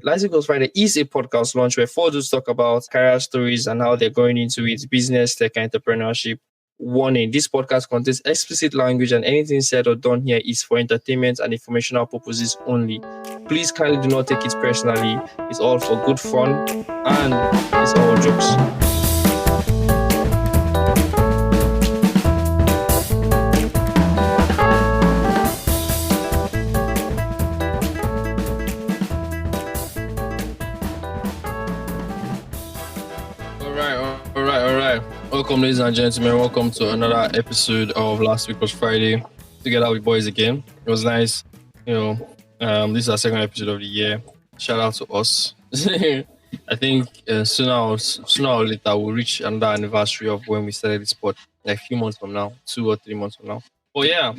Last Week was Friday is a podcast launch where four dudes talk about career stories and how they're going into it, business, tech, and entrepreneurship. Warning, this podcast contains explicit language and anything said or done here is for entertainment and informational purposes only. Please kindly do not take it personally. It's all for good fun and it's all jokes. All right. Welcome, ladies and gentlemen. Welcome to another episode of Last Week was Friday. Together with boys again. It was nice. This is our second episode of the year. Shout out to us. I think sooner or later we'll reach another anniversary of when we started this pod. Like a few months from now, 2 or 3 months from now. But yeah,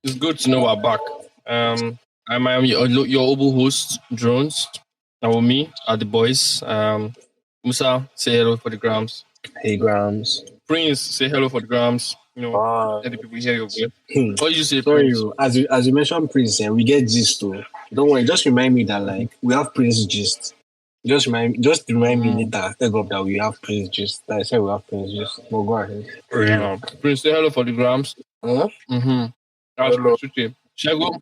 it's good to know we're back. I'm your Obu host, Drones. And with me are the boys. Musa, say hello for the grams. Hey, Grams. Prince, say hello for the grams. Let the people hear your voice. What did you say, Sorry, Prince? as you mentioned Prince, we get gist too. Don't worry, just remind me that we have Prince gist. Just remind me later. Take up that we have Prince gist. I said we have Prince gist. But go ahead. Yeah. Prince, say hello for the grams. Huh? That's Hello. good. Shago,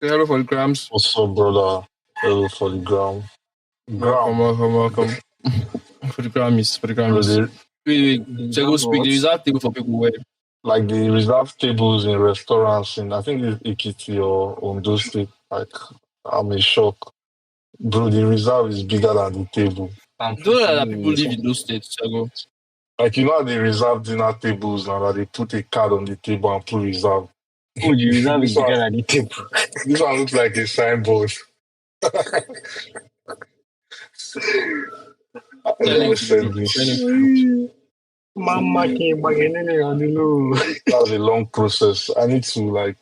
say hello for the grams. What's up, brother? Hello for the gram. Welcome. For the Grammys. Wait. Shago, speak. The result table for people where. Like the reserved tables in restaurants in, I think it's Ikiti or Ondo State. Like, I'm in shock. Bro, the reserve is bigger than the table. Don't know that people live in those states, Shago. Like, you know how they reserve dinner tables now, that they put a card on the table and put reserve. Oh, the reserve is bigger than the table. This one looks like a signboard. Mama came back on the low. That was a long process. I need to,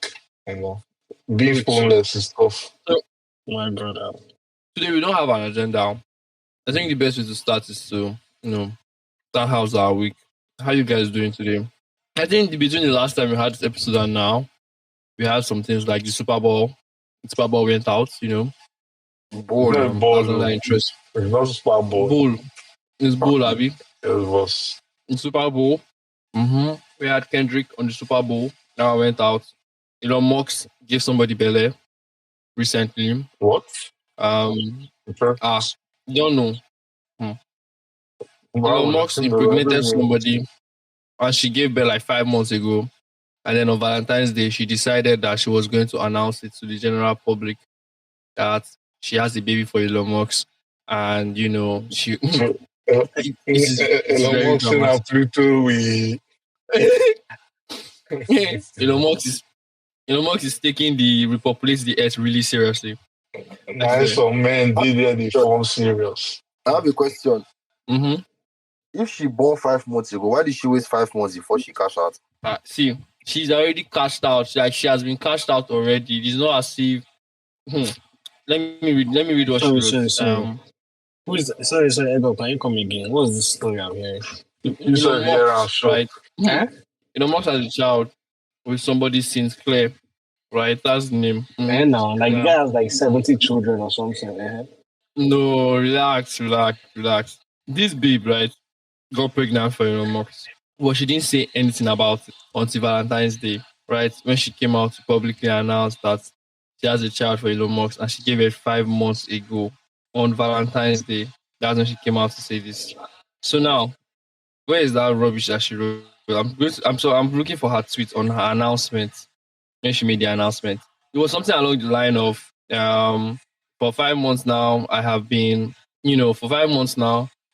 being phoneless is tough. My God. Today we don't have an agenda. I think the best way to start is to, start how's our week. How you guys doing today? I think between the last time we had this episode and now, we had some things like the Super Bowl. The Super Bowl went out, Bowl. That's another interest. It's not Super Bowl. Bowl. It's Bowl, Abby. It was. In Super Bowl, we had Kendrick on the Super Bowl. Now went out. Elon Musk gave somebody belly recently. What? You Okay. don't know. Elon Musk impregnated somebody and she gave birth 5 months ago. And then on Valentine's Day, she decided that she was going to announce it to the general public that she has a baby for Elon Musk. And, she... Elon Musk and Pluto, we... Elon Musk is taking the repopulate the earth really seriously. Nice some men did the form serious. I have a question. Mm-hmm. If she born 5 months ago, why did she wait 5 months before she cash out? See, she's already cashed out. Like she has been cashed out already. It's not as if. Let me read what she wrote. Sorry. Who is sorry, Ego, can you come again? What's this story I'm hearing? You said here I'm sure. Right? Musk has a child with somebody Sinclair, right? That's the name. And now, the guy has 70 children or something. No, relax. This babe, right, got pregnant for Elon Musk. But she didn't say anything about it until Valentine's Day, right? When she came out to publicly announce that she has a child for Elon Musk and she gave it 5 months ago on Valentine's Day. That's when she came out to say this. So now, where is that rubbish that she wrote? I'm looking for her tweet on her announcement when she made the announcement. It was something along the line of for 5 months now I have been,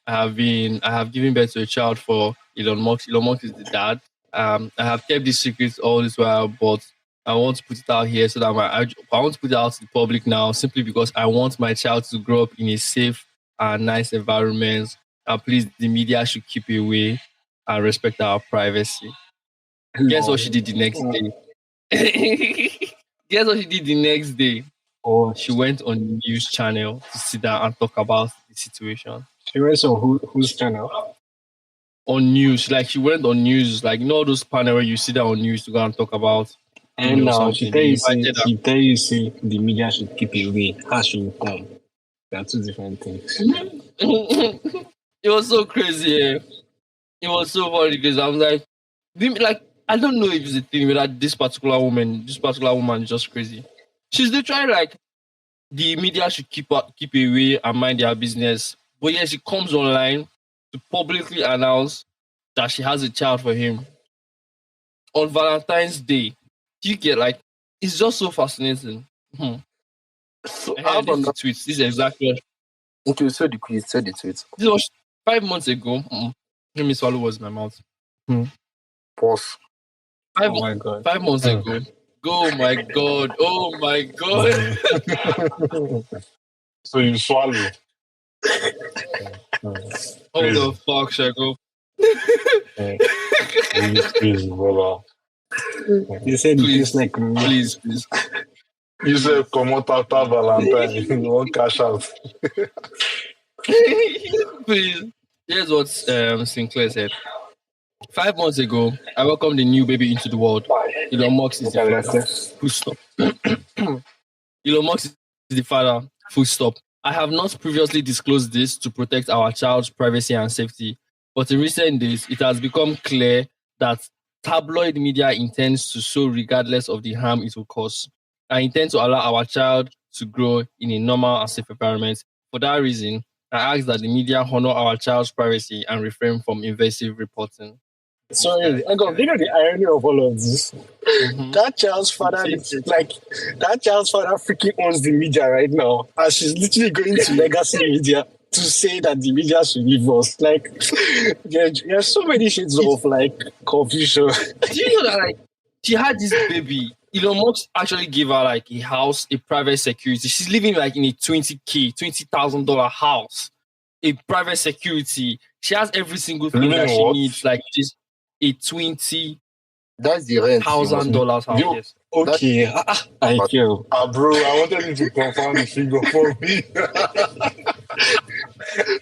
I have given birth to a child for Elon Musk. Elon Musk is the dad. I have kept this secret all this while, but I want to put it out here so that I want to put it out to the public now simply because I want my child to grow up in a safe and nice environment. And please, the media should keep away and respect our privacy. Guess what she did the next day? Guess what she did the next day? Oh, She went on the news channel to sit down and talk about the situation. she went on whose channel? On news, she went on news, all those panel where you sit down on news to go and talk about. And now something. she tell you, see, the media should keep away. How should you come? They're two different things. It was so crazy. Eh? It was so funny because I was like, I don't know if it's a thing that this particular woman is just crazy. She's literally like the media should keep away and mind their business. But yeah, she comes online to publicly announce that she has a child for him on Valentine's Day. Do you get like it's just so fascinating. Hmm. So I Hey, have this is the another. tweets. This is exactly Okay, so the quiz, say the tweet. this was 5 months ago. Let me swallow what's in my mouth. Pause. Five, Oh my god. 5 months ago. Oh my god. Oh my god. So you swallow. How the fuck should I go? Please, brother. You said it Please. feels like Please. You said come out after Valentine. You won't cash out. Please. Here's what Sinclair said. 5 months ago, I welcomed a new baby into the world. Elon Musk is the father. Full stop. Elon Musk is the father. Full stop. I have not previously disclosed this to protect our child's privacy and safety, but in recent days, it has become clear that tabloid media intends to sow regardless of the harm it will cause. I intend to allow our child to grow in a normal and safe environment. For that reason, I ask that the media honor our child's privacy and refrain from invasive reporting. Sorry, I got you know the irony of all of this. Mhm. That child's father, that child's father freaking owns the media right now. And she's literally going to legacy media to say that the media should leave us. Like, there's so many shades of like confusion. Do you know that like she had this baby? Elon Musk actually gave her like a house, a private security. She's living like in a $20,000 house, a private security. She has every single thing Living that in she what? needs. Like just a $20,000 That's the rent. house. You- Yes. Okay, I feel. bro, I wanted you to confirm the figure for me.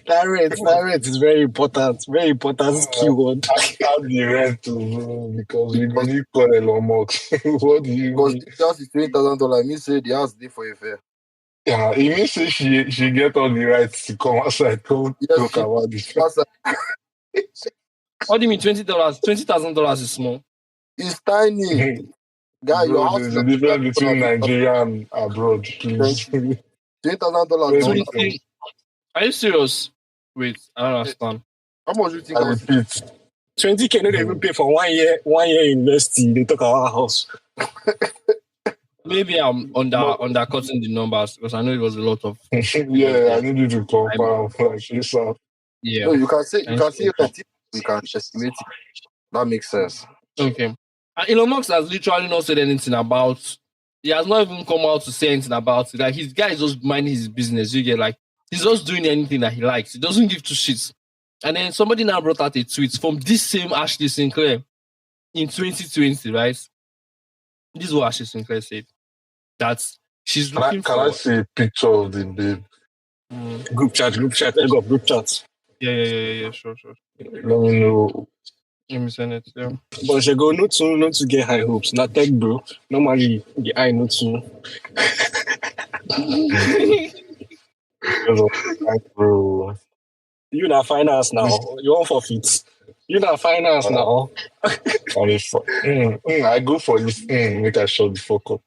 That rent is very important. Very important keyword. Add the rent to bro, because we go need call Elon Musk. What do you Because mean? the house is $20,000. Me say the house dey for a fair. Yeah, it means say she get all the rights to come outside to Yes, talk she- about this. What do you mean $20? $20,000 is small. It's tiny. Guy, your Bro, house there's is a difference between Nigeria and abroad, please. $20,000. Very Don't different. Are you serious? Wait, I don't understand. How much do you think I I was? repeat, 20K no dey even pay for 1 year university. They talk about house. Maybe I'm undercutting the numbers because I know it was a lot of yeah, I need you to confirm. Like, this No, yeah. you can say I need to rent it. We can estimate it. That makes sense. Okay. And Elon Musk has literally not said anything about. He has not even come out to say anything about it. Like his guy is just minding his business. You get like he's just doing anything that he likes. He doesn't give two shits. And then somebody now brought out a tweet from this same Ashley Sinclair in 2020, right? This is what Ashley Sinclair said. That she's looking Can I for. see a picture of the babe? Group chat. I got group chat. Yeah. Sure. Let me know. Let me send it. Yeah. But she go not to get high hopes. Not tech, bro. Normally the eye not to. Bro. You na finance now. You want forfeit. You na finance now. I go for this. Make I shut the fuck up.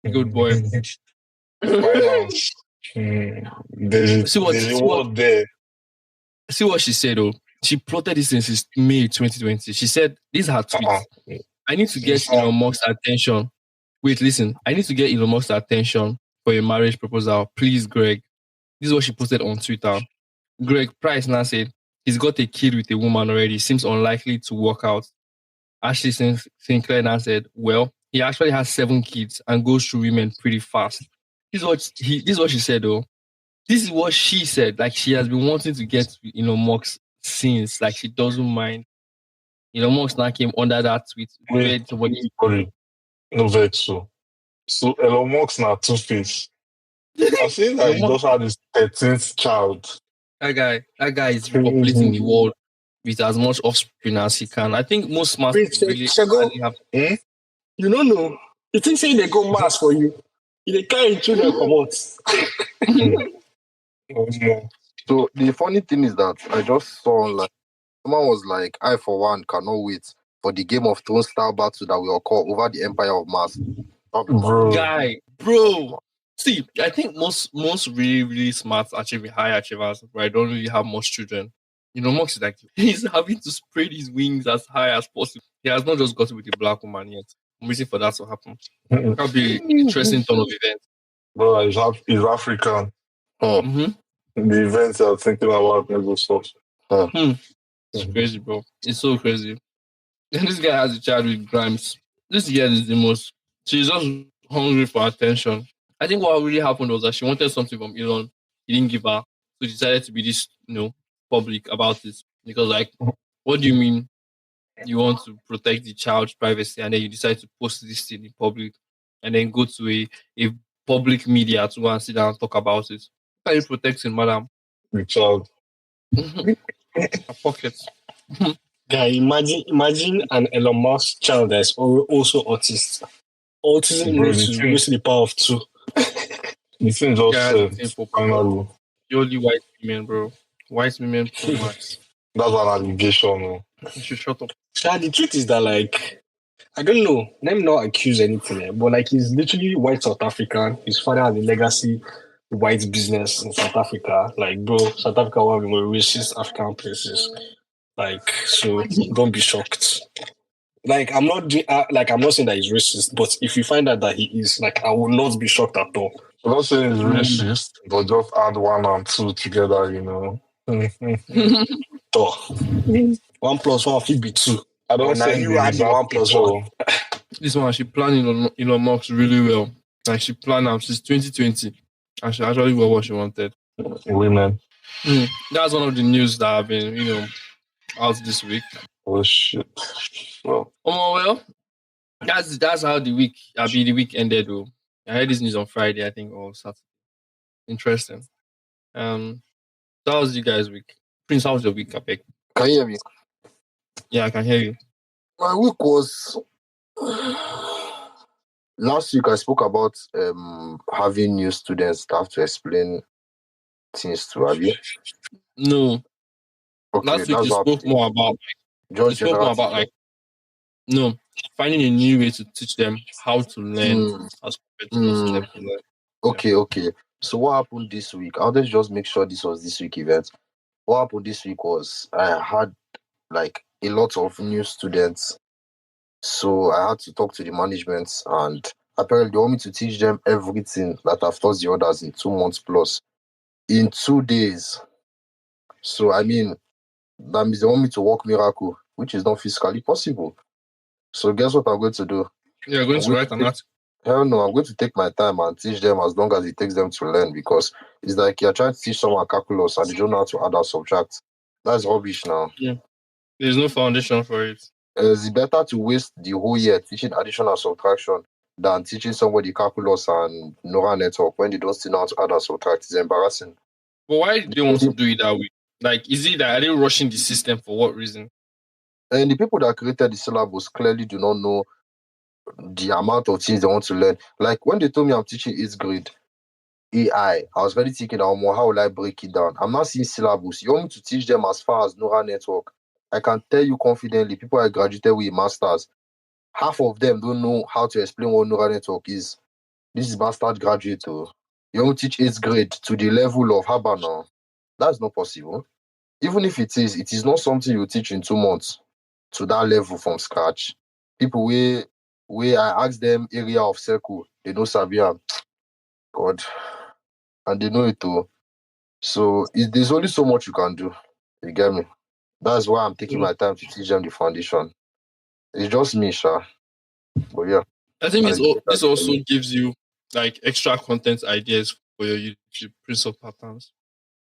Good boy. Finance. There's a word there. See what she said, though. She plotted this since May 2020. She said, this is her tweet. I need to get Elon Musk's attention. Wait, listen. I need to get Elon Musk's attention for a marriage proposal. Please, Greg. This is what she posted on Twitter. Greg Price now said, he's got a kid with a woman already. Seems unlikely to work out. Ashley Sinclair now said, well, he actually has 7 kids and goes through women pretty fast. This is what she said, though. This is what she said. Like, she has been wanting to get Elon Musk since. Like, she doesn't mind. Elon Musk now came under that tweet. Wait, sorry. No vex so Elon Musk now Two-Face. I see that he just had his 13th child. That guy is populating the world with as much offspring as he can. I think most smart people really have. You don't know. You think say they go mass for you. You dey carry children come out. Oh, no. So the funny thing is that I just saw like someone was like, I for one cannot wait for the Game of Thrones style battle that will occur over the Empire of Mars. Bro. Guy, bro. See, I think most really, really smart high achievers, right, don't really have much children. Mox is like he's having to spread his wings as high as possible. He has not just got with a black woman yet. I'm waiting for that to happen. That'll be an interesting turn of events. Bro, he's African. Hmm. Mm-hmm. The events I'm thinking about never stop. It's crazy, bro. It's so crazy. And this guy has a child with Grimes. This girl is the most. She's just hungry for attention. I think what really happened was that she wanted something from Elon. He didn't give her. So she decided to be this, public about it. Because, like, what do you mean you want to protect the child's privacy and then you decide to post this thing in public and then go to a public media to go and sit down and talk about it? How are you protecting, madam? The child. Her pockets. Guy, imagine an Elon Musk child that's also autist. Autism Bro, needs to raise to the power of 2. The thing just Yeah, said, the thing for finally. purely white women, bro. White women pro max. That's an allegation. Oh. You should shut up. Yeah, the truth is that, like, I don't know. Let me not accuse anything, but like he's literally white South African. His father has a legacy white business in South Africa. Like, bro, South Africa one of the more racist African places. Like, so don't be shocked. Like, I'm not saying that he's racist, but if you find out that he is, like, I will not be shocked at all. I'm not saying it's racist, but just add 1 and 2 together, So, 1 plus 1 will be 2. I don't But now say you add the 1 plus 1. This one, she planning Elon Musk really well. Like, she planned out since 2020. And she actually got what she wanted. Women. That's one of the news that have been, out this week. Oh, shit. Well, that's how the week ended, though. I heard this news on Friday, I think, or Saturday. Interesting. So how was you guys' week? Prince, how was your week, Abeg? Can you hear me? Yeah, I can hear you. My week was last week I spoke about having new students that have to explain things to Abby. No. Okay, Last week you spoke more about finding a new way to teach them how to learn as compared to forcing them to learn. Okay. So what happened this week? I'll just make sure this was this week event. What happened this week was I had like a lot of new students. So I had to talk to the management and apparently they want me to teach them everything that I've taught the others in 2 months plus in 2 days. So I mean, that means they want me to work miracle, which is not physically possible. So guess what I'm going to do? You're going to write an article. Hell no, I'm going to take my time and teach them as long as it takes them to learn because it's like you're trying to teach someone calculus and they don't know how to add or subtract. That's rubbish now. Yeah. There's no foundation for it. It's better to waste the whole year teaching addition and subtraction than teaching somebody calculus and neural network when they don't still know how to add and subtract. It's embarrassing. But why do they want to do it that way? Like, is it that are they rushing the system for what reason? And the people that created the syllabus clearly do not know the amount of things they want to learn. Like when they told me I'm teaching 8th grade AI, I was really thinking, how will I break it down? I'm not seeing syllabus. You want me to teach them as far as neural network? I can tell you confidently, people I graduated with masters, half of them don't know how to explain what neural network is. This is master's graduate. You want to teach 8th grade to the level of Haba now? That's not possible. Even if it is not something you teach in 2 months to that level from scratch. People where I ask them area of circle, they know Sabia. God. And they know it too. So there's only so much you can do. You get me? That's why I'm taking my time to teach them the foundation. It's just me, Sha. But yeah. I think this also gives you like extra content ideas for your YouTube principal patterns.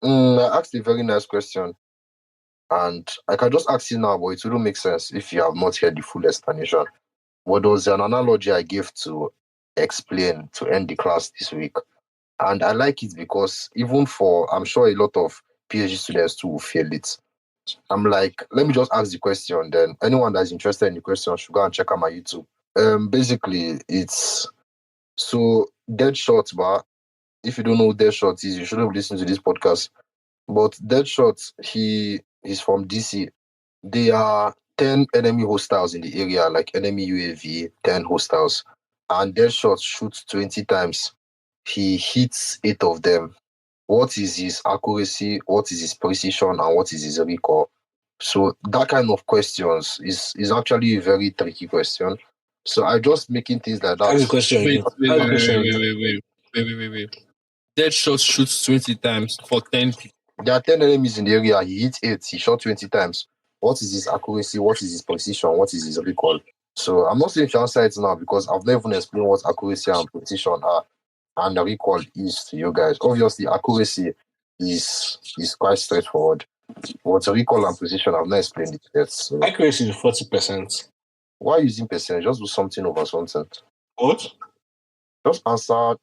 I asked a very nice question. And I can just ask you now, but it wouldn't make sense if you have not heard the full explanation. What was an analogy I gave to explain to end the class this week? And I like it because even I'm sure a lot of PhD students too will feel it. I'm like, let me just ask the question, then anyone that's interested in the question should go and check out my YouTube. Basically, it's so dead short, but if you don't know who Deadshot is, you should have listened to this podcast. But Deadshot, he's from DC. There are 10 enemy hostiles in the area, like enemy UAV, 10 hostiles. And Deadshot shoots 20 times. He hits 8 of them. What is his accuracy? What is his precision? And what is his recall? So that kind of questions is actually a very tricky question. So I just making things like That's the that. question Wait, again. wait, That's wait, the question wait, again. wait. Deadshot shoots 20 times for 10 people. There are 10 enemies in the area. He hit 8. He shot 20 times. What is his accuracy? What is his precision? What is his recall? So I'm not saying to answer it now because I've never even explained what accuracy and precision are and the recall is to you guys. Obviously, accuracy is quite straightforward. What's recall and precision? I've not explained it yet. So Accuracy is 40%. why using percent? Just do something over something. What? Just answer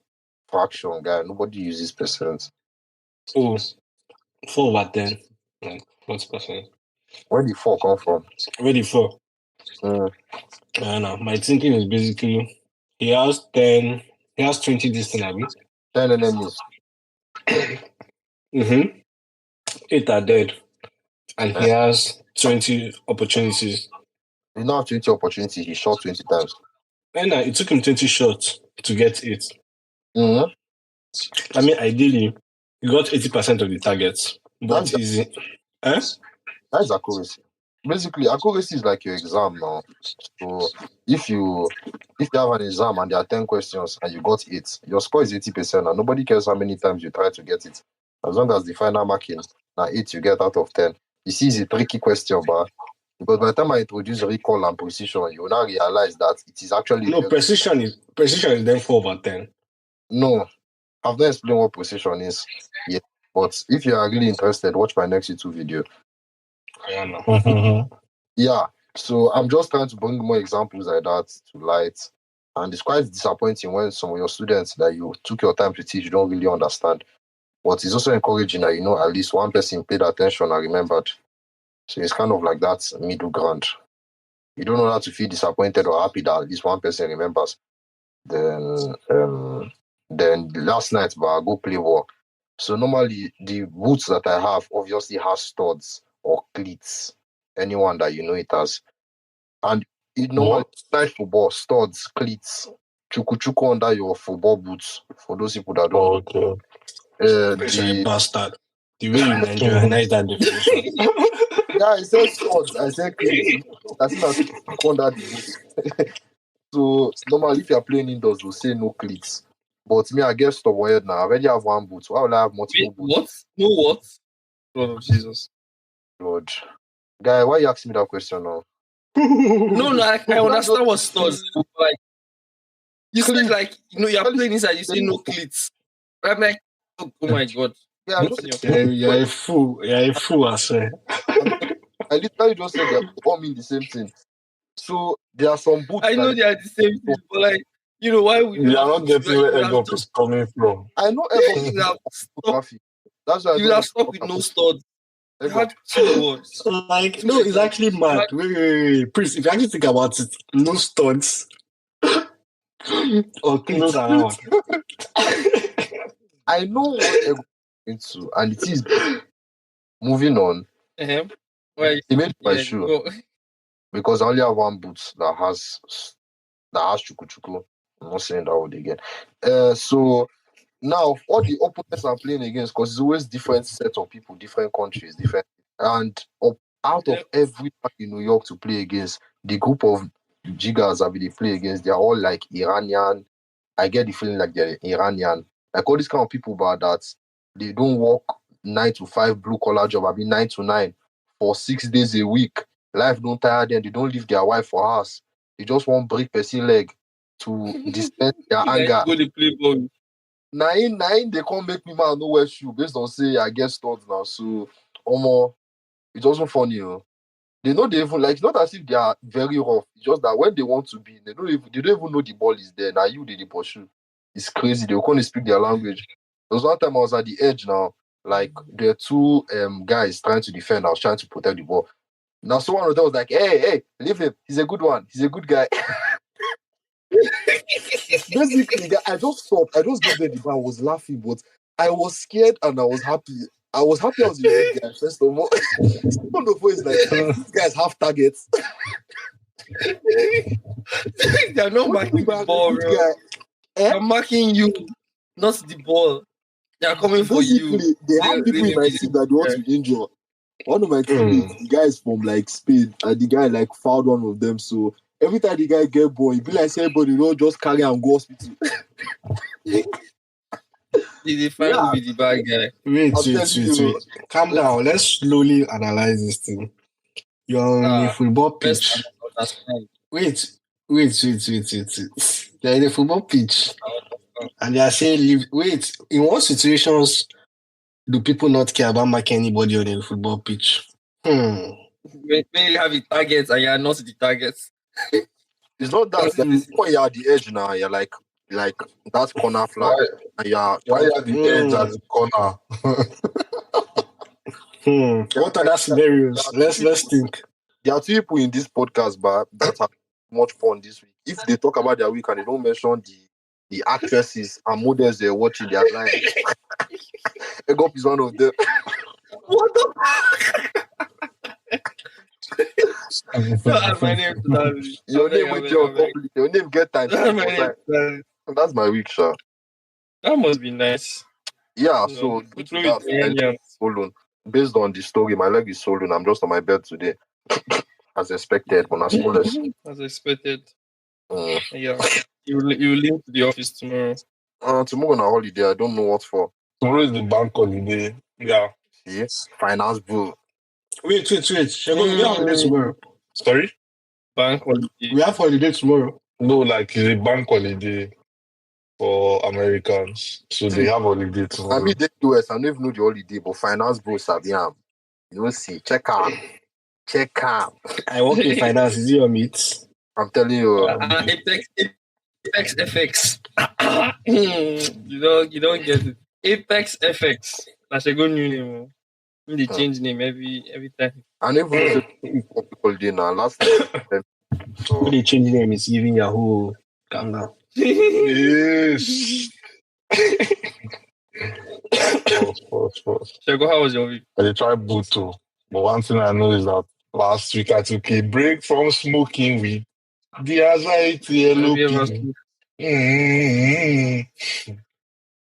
fraction, guy. Nobody uses percent. Oh, 4/10. Like 40%. Where the 4 come from? Ready for? Mm. I know. My thinking is basically he has 10, he has 20 distant Abby. 10 enemies. Mm-hmm. 8 are dead. And he has 20 opportunities. He now have 20 opportunity. He shot 20 times. And it took him 20 shots to get it. Mm-hmm. I mean, ideally, he got 80% of the targets. But That's is it? Eh? That's accuracy. Basically, accuracy is like your exam now. So if you have an exam and there are 10 questions and you got 8, your score is 80%, and nobody cares how many times you try to get it. As long as the final marking now 8 you get out of 10. You see, it's a tricky question, but because by the time I introduce recall and precision, you will now realize that it is actually No, precision is then 4/10. No, I've not explained what precision is yet. But if you are really interested, watch my next YouTube video. I know. Yeah, so I'm just trying to bring more examples like that to light. And it's quite disappointing when some of your students that you took your time to teach, you don't really understand. But it's also encouraging that, at least one person paid attention and remembered. So it's kind of like that middle ground. You don't know how to feel disappointed or happy that at least one person remembers. Then last night, but I go play war. So normally the boots that I have obviously has studs or cleats. Anyone that it has. And it normally night football, studs, cleats, chuku under your football boots. For those people that don't Okay. You're a bastard. The way you Nigerianize that definition. yeah, I said studs, I said cleats. As soon as you chuku under the boots. So normally if you're playing indoors, they'll say no cleats. But me, I get stubborn now. I already have one boot. Why would I have multiple boots? What? No what? Lord of Jesus. Lord. Guy, why you asking me that question now? No, I understand what studs. Like you said, Cleats. you're playing inside. You say no cleats. I'm like, oh my god. Yeah, I just You're a fool. You're a fool, I swear. I literally just said they all mean the same thing. So there are some boots. I know they are the same thing, but why would You are not getting where Egop is coming from. I know you would have stopped, That's why you would have stopped with no studs. You had two words. Like, no, it's actually mad. Wait. Please, if you actually think about it, no studs. Or cleats around. I know what Ego is into, and it is moving on. Well, He made my shoe because I only have one boot that has chuku. I'm not saying that word again. So now all the opponents I'm playing against, because it's always different set of people, different countries, different, and out of everyone in New York to play against, the group of jiggers that we play against, they're all like Iranian. I get the feeling like they're Iranian. Like all these kind of people, but that they don't work 9 to 5 blue collar job. 9 to 9 for 6 days a week. Life don't tire them. They don't leave their wife for us. They just want break person leg to dispense their anger. Go to play ball. Nine, they can't make me man no wear shoe based on say I get studs now. So it's also funny, They know they even it's not as if they are very rough. It's just that when they want to be, they don't even know the ball is there. Now you did the pursue. It's crazy. They can't speak their language. There was one time I was at the edge now, like there are two guys trying to defend. I was trying to protect the ball. Now someone of them was like, hey, leave him. He's a good one. He's a good guy. Basically, I just stopped. I just gave them the bar. I was laughing, but I was scared and I was happy. I was happy I was a rude guy, first of all. Second of all, it's like, these guys have targets. They're not What do you marking mean by the I'm a ball, good bro. guy? They're marking you, not the ball. They're coming for you. Basically, they have people in my team that they want to injure. One of my teammates, the guy is from like Spain, and the guy like fouled one of them. So every time the guy get ball, he be like, say, everybody, just carry and go hospital. They find who be the bad guy. Wait. Calm down. Let's slowly analyze this thing. You're on a football pitch. Wait. They're in a football pitch. And they are saying, wait, in what situations do people not care about marking anybody on a football pitch? When you have the targets and you're not the targets. It's not that. When you're at the edge now, you're like that's corner flag. Why are the edge at the corner? What are the scenarios? Let's think. There are two people in this podcast, but that have much fun this week. If they talk about their week and they don't mention the actresses and models they're watching, their lives. Egop is one of them. What the fuck? My name to that. Your name with your public. Your name get time. That's my week, sir. That must be nice. Yeah, so swollen. Based on the story, my leg is swollen. I'm just on my bed today. As expected, but not smallest. As expected. Yeah. You leave to the office tomorrow. Tomorrow on a holiday. I don't know what for. Tomorrow is the bank holiday. Yeah. Yes. Finance bull. Wait. We have holiday tomorrow. Sorry? Bank holiday. We have holiday tomorrow. No, like it's a bank holiday for Americans. So they have holiday tomorrow. I mean, the US, I don't even know the holiday, but finance bull, Sabiam. You know, see, check out. I work in finance. Is it your meat? I'm telling you. Apex FX. You don't get it. Apex FX. That's a good new name. They change name every time. I never know people did now. Last time. So they change name is giving Yahoo. Calm down. Yes. Pause. Shego, how was your week? I tried Buto. But one thing I know is that last week I took a break from smoking weed. The anxiety LOP.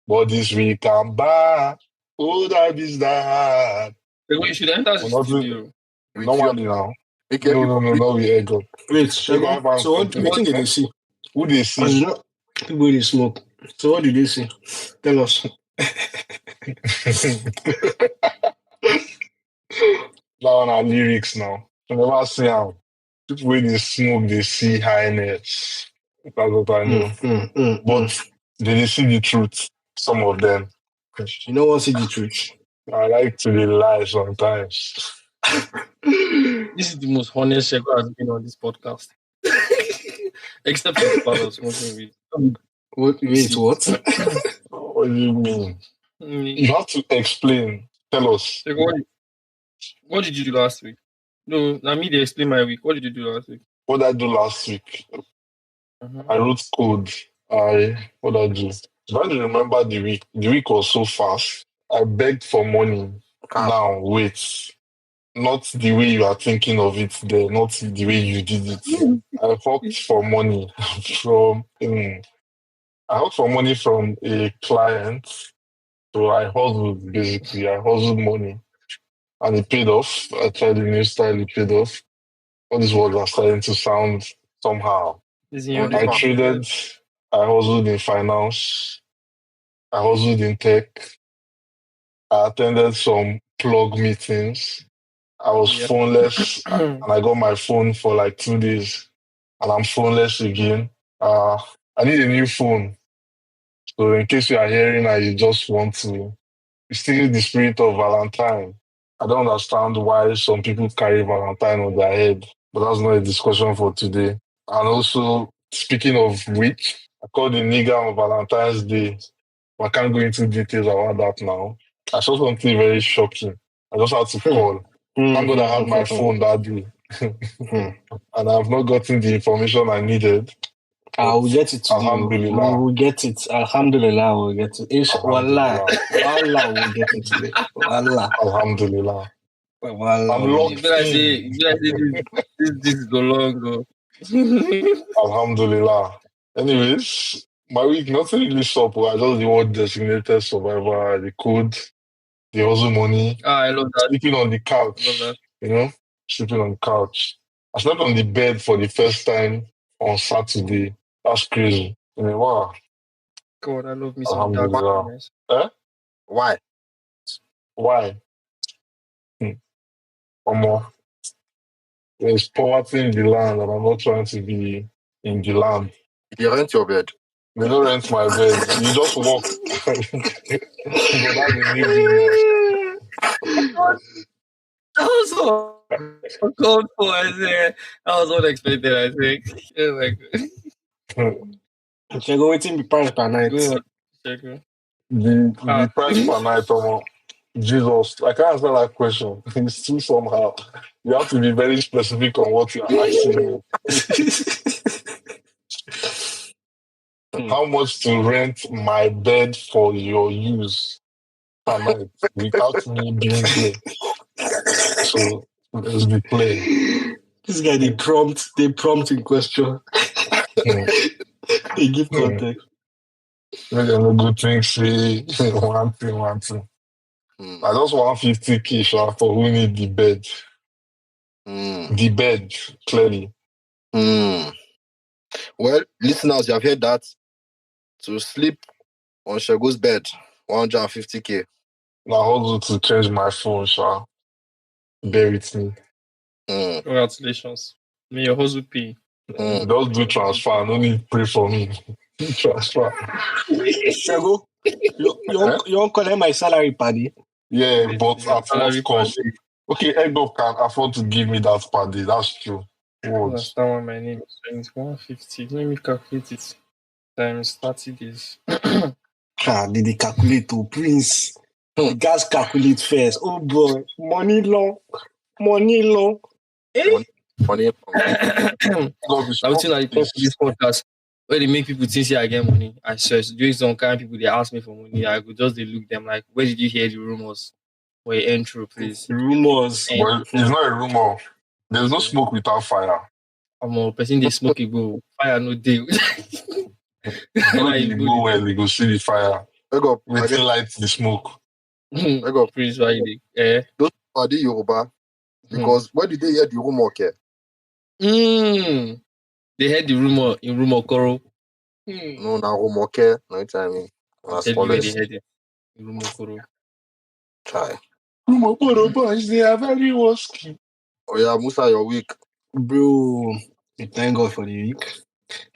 But this week I'm back. Oh, that is that. You should enter the studio. No one now. No, we ain't go. Wait, so what did they see? Who they see? People they smoke. So what did they see? Tell us. Now on our lyrics now. I never see how people when they smoke, they see highness. That's what I know. But they see the truth. Some of them. You know what? See the truth. I like to lie sometimes. This is the most honest Shego has been on this podcast. Except for the part of smoking weed. What? What do you mean? You have to explain. Tell us. Shego, what did you do last week? No, I mean, they explain my week. What did you do last week? What did I do last week? I wrote code. What did I do? Trying to remember the week. The week was so fast. I begged for money. Now, wait. Not the way you are thinking of it there, not the way you did it. I hoped for money from a client. So I hustled, basically. I hustled money. And it paid off. I tried the new style, it paid off. All these words are starting to sound somehow. I traded, I hustled in finance, I hustled in tech, I attended some plug meetings. I was phoneless and I got my phone for like 2 days and I'm phoneless again. I need a new phone. So in case you are hearing and you just want to still the spirit of Valentine. I don't understand why some people carry Valentine on their head, but that's not a discussion for today. And also, speaking of which, I called the nigga on Valentine's Day. I can't go into details about that now. I saw something very shocking. I just had to call. Thank God I had my phone that day. And I've not gotten the information I needed. We'll get it today. Alhamdulillah. We'll get it. Alhamdulillah, we'll get it. Wallah. Alhamdulillah. Wallah, we'll get it today. Wallah. Alhamdulillah. Wallah. I'm we'll locked get it. This is go long go. Alhamdulillah. Anyways, my week, nothing really up. I just the word designated survivor, the code, the hustle money, I love that. sleeping on the Love couch, that. sleeping on the couch. I slept on the bed for the first time on Saturday. That's crazy. Wow. God, I love me some dark Alhamdulillah. romance. Why? Why? More. There's poverty in the land, and I'm not trying to be in the land. You rent your bed. They don't rent my bed. You just walk. But that's a new business. That was so uncalled for. I say that was unexpected. I think. Oh my God. Go waiting be price per night. Go on. Check it. The price per night, Jesus, I can't answer that question. It's too somehow. You have to be very specific on what you're asking me. How much to rent my bed for your use per night without me being there? So let's be clear. This guy, they prompt in question. They give context. Maybe I'm a good thing, say one thing. I just want 50K for who need the bed. The bed, clearly. Well, listeners, you have heard that. To sleep on Shago's bed, 150K. Now hold to change my phone, Sha. Bear with me. Congratulations. May your hustle pay. Don't do transfer. No need to pray for me. Transfer. Shago, you won't collect my salary, paddy. Yeah, but at Salary what cost? Okay, Eggo can afford to give me that per day. That's true. That's not why my name is 150. Let me calculate it. Times 30 days. Did they calculate to Prince? The guys calculate first. Oh boy, money long. Money. I would say like this podcast where they make people think I get money. I swear, doing some kind of people they ask me for money. I could just they look them like, where did you hear the rumors? Where you enter, please. Rumors. Well, it's not a rumor. There's no smoke without fire. I'm a person they smoke it go fire no deal. When you go well, you go see the fire. Eggo, Waiting light the smoke. Eggo, Please, why they? those are the Yoruba. Because where did they hear the rumor? They heard the rumor in rumor Koro. No, now rumor. No, it's I mean. Tell you where they heard it in rumor Koro. Try. Rumor boys, they are very wasky. Oh yeah, Musa, your week. Bro, thank God for the week.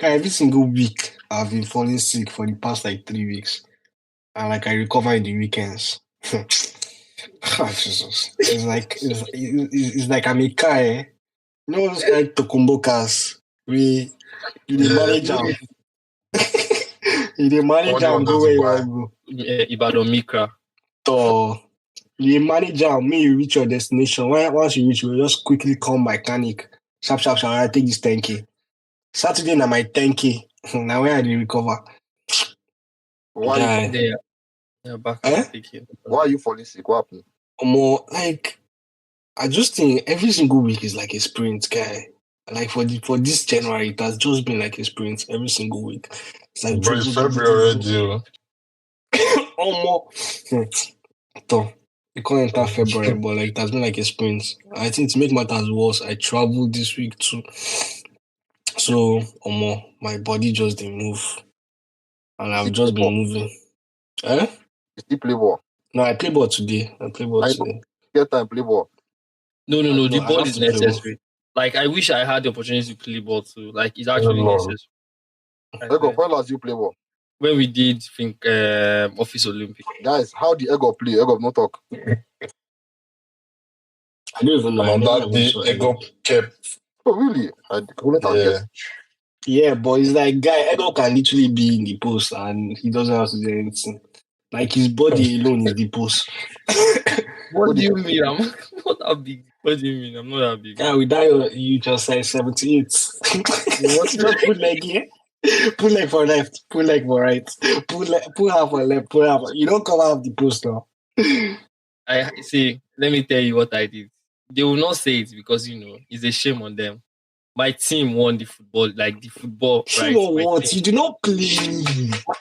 Every single week, I've been falling sick for the past 3 weeks. And I recover in the weekends. Jesus. It's like I'm a car, eh? You know those kind of Tokumbo cars? You manage them. You manage them, go where you want to go. Ibadan Mikra. So, you manage them, you reach your destination. Once you reach, you just quickly call my mechanic. Sharp, I take this 10K. Saturday, now my 10K. Now when I did recover. Why? Yeah, back. Why are you falling sick? What happened? More I just think every single week is like a sprint, guy. Like for this January, it has just been like a sprint every single week. It's like Bro, it's February already. Almost. You can't enter February, but it has been like a sprint. I think to make matters worse, I traveled this week too. So my body just didn't move. And I've just been moving. You still play ball? No, I play ball today. Get time play ball. No. The ball is necessary. Like I wish I had the opportunity to play ball too. Like it's actually necessary. Ego, when last you play ball? When we did Office Olympic. Guys, how the Ego play? Ego no talk. I don't even know. And on that day, Ego kept. Oh really? Yeah, but it's like guy, Ego can literally be in the post and he doesn't have to do anything. Like his body alone is the post. What do you mean? I'm not that big. What do you mean? I'm not that big. Yeah, we die. You just say 78. What's just put leg here? Pull leg for left, pull leg for right, pull half for left, pull half. You don't come out of the post now. I see. Let me tell you what I did. They will not say it because it's a shame on them. My team won the football, like the football, Shame right? on My what? team. You do not play.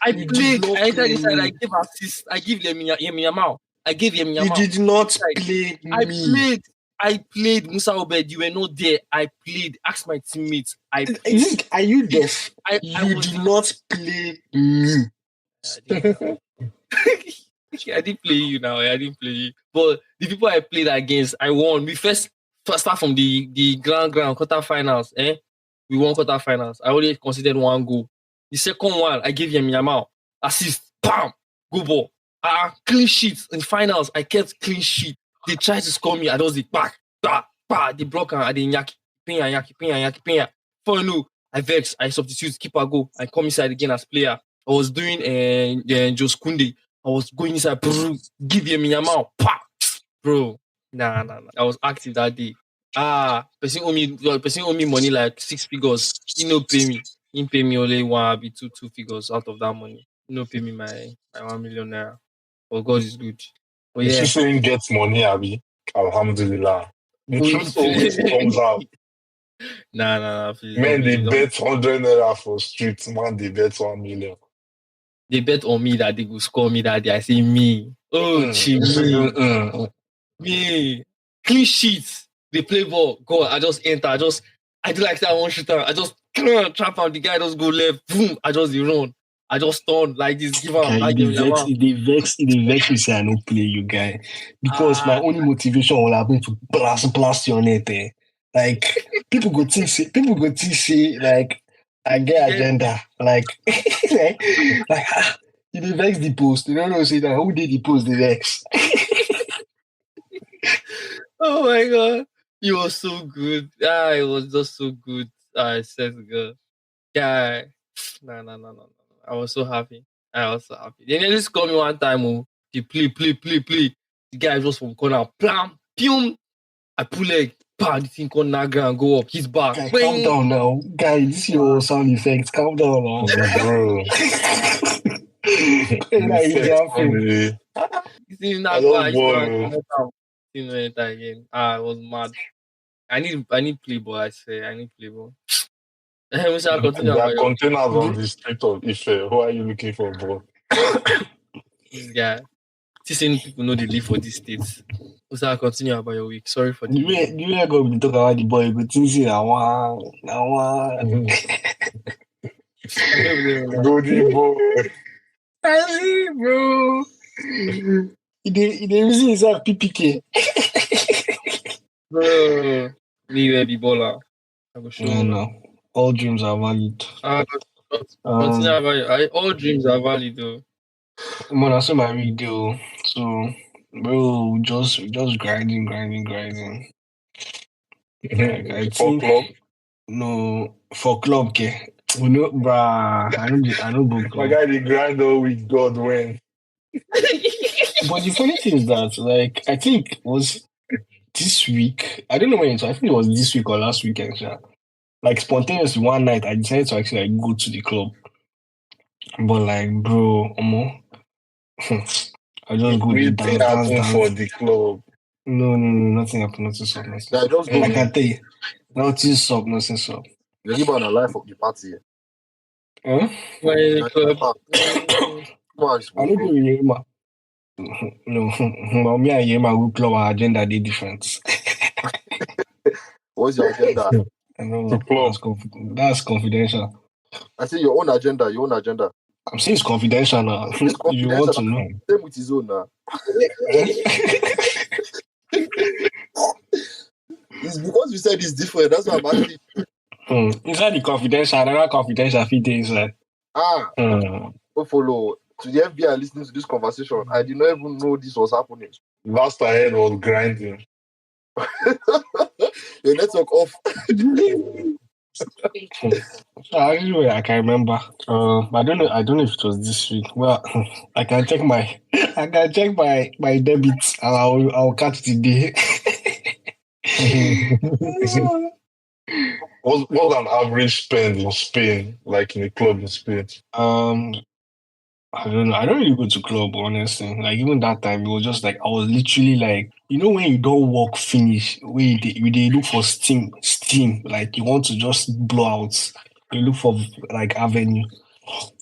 I You did played. not I entered inside. play. I gave assist. I give Yemi Yamal. I gave Yemi You Yamal. did not Like, play I me. played. I played Musa Obed. You were not there. I played. Ask my teammates. I played. Are you deaf? I You was did the- not play me. I didn't play you now. I didn't play you. But the people I played against, I won. We first start from the grand quarterfinals. We won quarterfinals. I only considered one goal. The second one, I gave Yemi Yamal assist. Bam, go ball. Clean sheet in finals. I kept clean sheet. They tried to score me. I was the back. They block and I didn't yaki. Pinya. For you know, I vex. I substitute. Keeper go. I come inside again as player. I was doing Jos Kunde. I was going inside, give him Yamal, bro. Nah. I was active that day. Person owe me money like 6 figures. He no pay me. He pay me only one, be two figures out of that money. He no pay me my 1 million naira. But God is good. But If yeah, you saying get money, Abi, Alhamdulillah. The truth always comes out. nah, please Men, they don't. bet 100 naira for streets. Man, they bet 1 million. They bet on me that they go score me that day. I say me. Oh, me. Me. Clean sheets. They play ball. God, I just enter. I do like that one shooter. I just trap out. The guy just go left. Boom. I just run. I just turn like this. Give him. I give him. It vex me say I don't play you guy. Because my only motivation will have been to blast you on it. Like people go think say like I get agenda. Like you dey vex the post. You don't know say that who did the post the vex. Oh my god. You were so good. It was just so good. I said good. Yeah. No. I was so happy. They nearly scored me one time. They play. The guy just from corner. Plam, pium. I pull leg. The thing on Nagra and go up. He's back. Guy, calm down now. Guy, this is your sound effects. Calm down now. Bro. I was mad. I need Playboy, I say. I need Playboy. We shall continue. There are containers on the street of Ife. Who are you looking for, bro? This guy. Saying people know they live for these states. We shall continue about your week. Sorry for the You ain't going to talk about the boy, but you see, I want. Goody boy. I see, bro. He using himself PPK. Bro, me will be baller. I will show you. No. All dreams are valid. Continue about it. All dreams are valid, though. Man, I saw my video. So, bro, just grinding. Like, I think, club? No, for club, okay. We know, bruh. I know go club. My guy, they grind all week. God when. But the funny thing is that, like, I think it was this week. I don't know when I think it was this week or last weekend. Yeah. Like, spontaneously, one night, I decided to actually like go to the club. But like, bro, I just go to dance. For the club. No, nothing happened. Nothing stop. Yeah, just go. I can tell you, nothing stop. You give on a life of the party. Huh? Club. I don't go Yema. No, me and Yema go club. Our agenda they different. What's your agenda? I know that's confidential. I say your own agenda. I'm saying it's confidential now. It's confidential. You want to know? Same with his own now. It's because you said it's different. That's why I'm asking. Inside the confidential, another confidential feed inside. Go follow. To the FBI listening to this conversation, I did not even know this was happening. Last I heard was grinding. Your network off. Actually, I can remember. I don't know if it was this week. Well, I can check my debits and I'll catch the day. What's an average spend in Spain, like in a club in Spain? I don't know. I don't really go to club, honestly. Like even that time, it was just like I was literally like, when you don't work finish, when you look for steam, like you want to just blow out, you look for like avenue.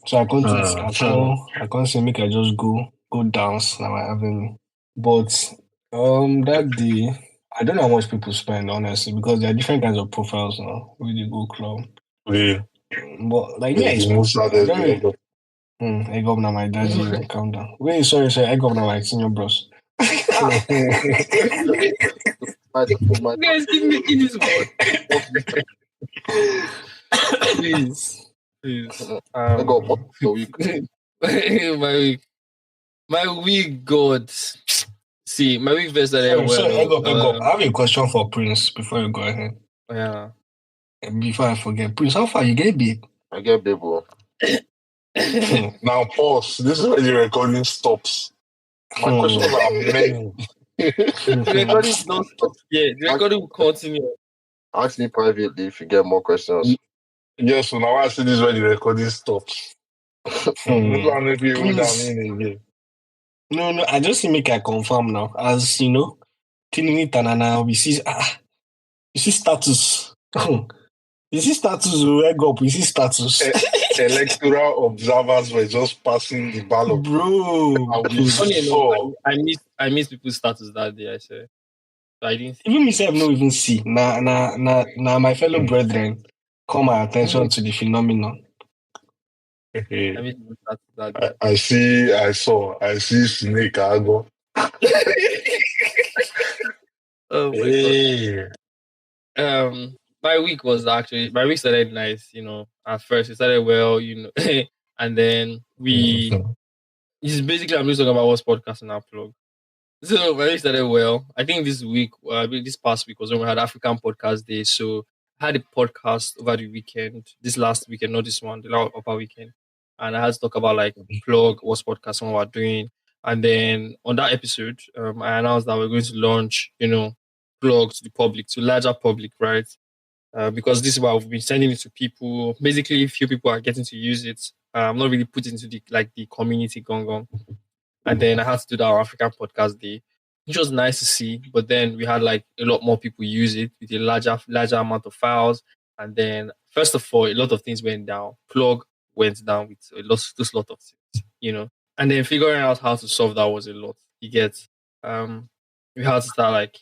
So I can't say make I just go dance now my avenue. But that day, I don't know how much people spend honestly because there are different kinds of profiles now when they go club. Yeah, But like me, I the most I saddest don't day really. ever. I go now my daddy, calm down. Wait, sorry, I go now my senior bros. My You guys keep making this word. Please. Please. I got what the week. my week, God. See, my week first started Sorry, well. egg up. I have a question for Prince before you go ahead. Yeah. Before I forget, Prince, how far you get big? I get Bebo. Now pause. This is where the recording stops. My questions are many. The recording don't stop yet. The recording will continue. Ask me privately if you get more questions. Yes, so now I see this is where the recording stops. This one make you hold down Please. in again. No, I just make I confirm now. As you know, Tinini Tanana, we see status. You see status, egg up, we see status. Electoral observers were just passing the ballot. Bro. And we Funny saw. enough, I missed people's status that day, I said. So I didn't see. Even myself no even see. Now my fellow brethren call my attention to the phenomenon. I missed people's status that day. I see Snake Ago. Oh my God. My week started nice, At first it started well, and then it's basically I'm just talking about what's podcast and our plug. So my week started well. I think this past week was when we had African Podcast Day. So I had a podcast over the weekend, this last weekend, not this one, the upper weekend. And I had to talk about like plug, what's podcast and what we're doing. And then on that episode, I announced that we're going to launch, plug to the public, to larger public, right? Because this is why we've been sending it to people. Basically, few people are getting to use it. I'm not really put into the community gong. And then I had to do that on African Podcast Day, which was nice to see. But then we had like a lot more people use it with a larger amount of files. And then first of all, a lot of things went down. Plug went down with just lot of things. And then figuring out how to solve that was a lot. You get we had to start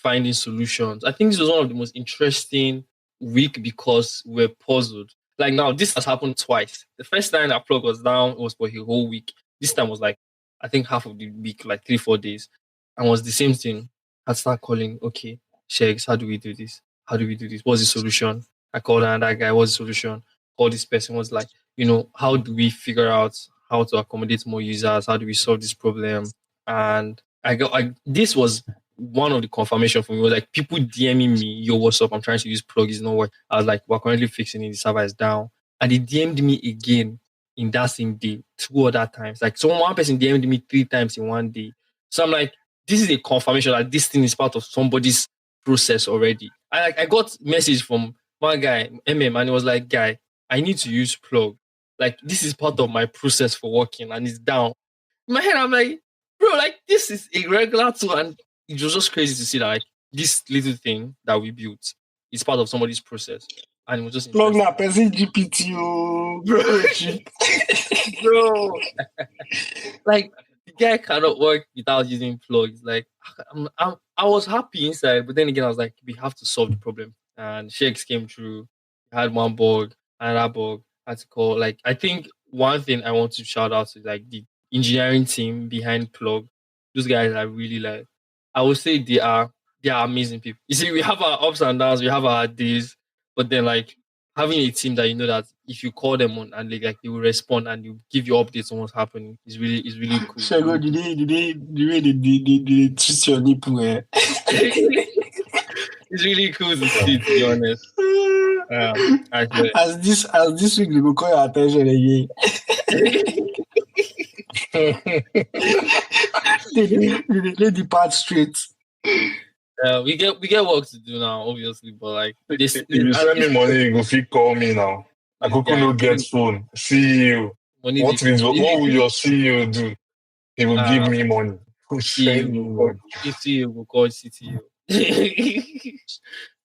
finding solutions. I think this was one of the most interesting week because we're puzzled. Like now, this has happened twice. The first time that plug was down, it was for a whole week. This time was like I think half of the week, like 3-4 days, and was the same thing. I'd start calling, okay, Sheiks, how do we do this? How do we do this? What's the solution? I called another guy, what's the solution? Call this person, was like, how do we figure out how to accommodate more users? How do we solve this problem? And this was one of the confirmation for me was like people DMing me, yo, what's up? I'm trying to use plugins, no work. I was like, we're currently fixing it, the server is down. And they DM'd me again in that same day, 2 other times. Like one person DM'd me 3 times in one day. So I'm like, this is a confirmation that this thing is part of somebody's process already. I got message from one guy, MM, and he was like, guy, I need to use plug. Like this is part of my process for working and it's down. In my head, I'm like, bro, like this is a regular tool, and it was just crazy to see that like this little thing that we built is part of somebody's process. And it was just Plug na person GPT, bro. Like the guy cannot work without using plugs. Like I was happy inside, but then again I was like, we have to solve the problem. And Shakes came through. Had one bug, another bug. Had to call. Like I think one thing I want to shout out to like the engineering team behind plug. Those guys are really like, I would say they are amazing people. You see, we have our ups and downs, we have our days, but then like having a team that you know that if you call them on and they will respond and you give you updates on what's happening is really cool. Shego, did they twist your nipple? It's really cool to see, to be honest. As this week, they will call your attention again. They depart straight. we get work to do now, obviously, but like this, If you at send me least money, you go fit call me now. I this could guy no get phone. CEO. money What they means come. what will your CEO do? He will give Uh, me money. CTO Send me will call money. CTO will call CTO.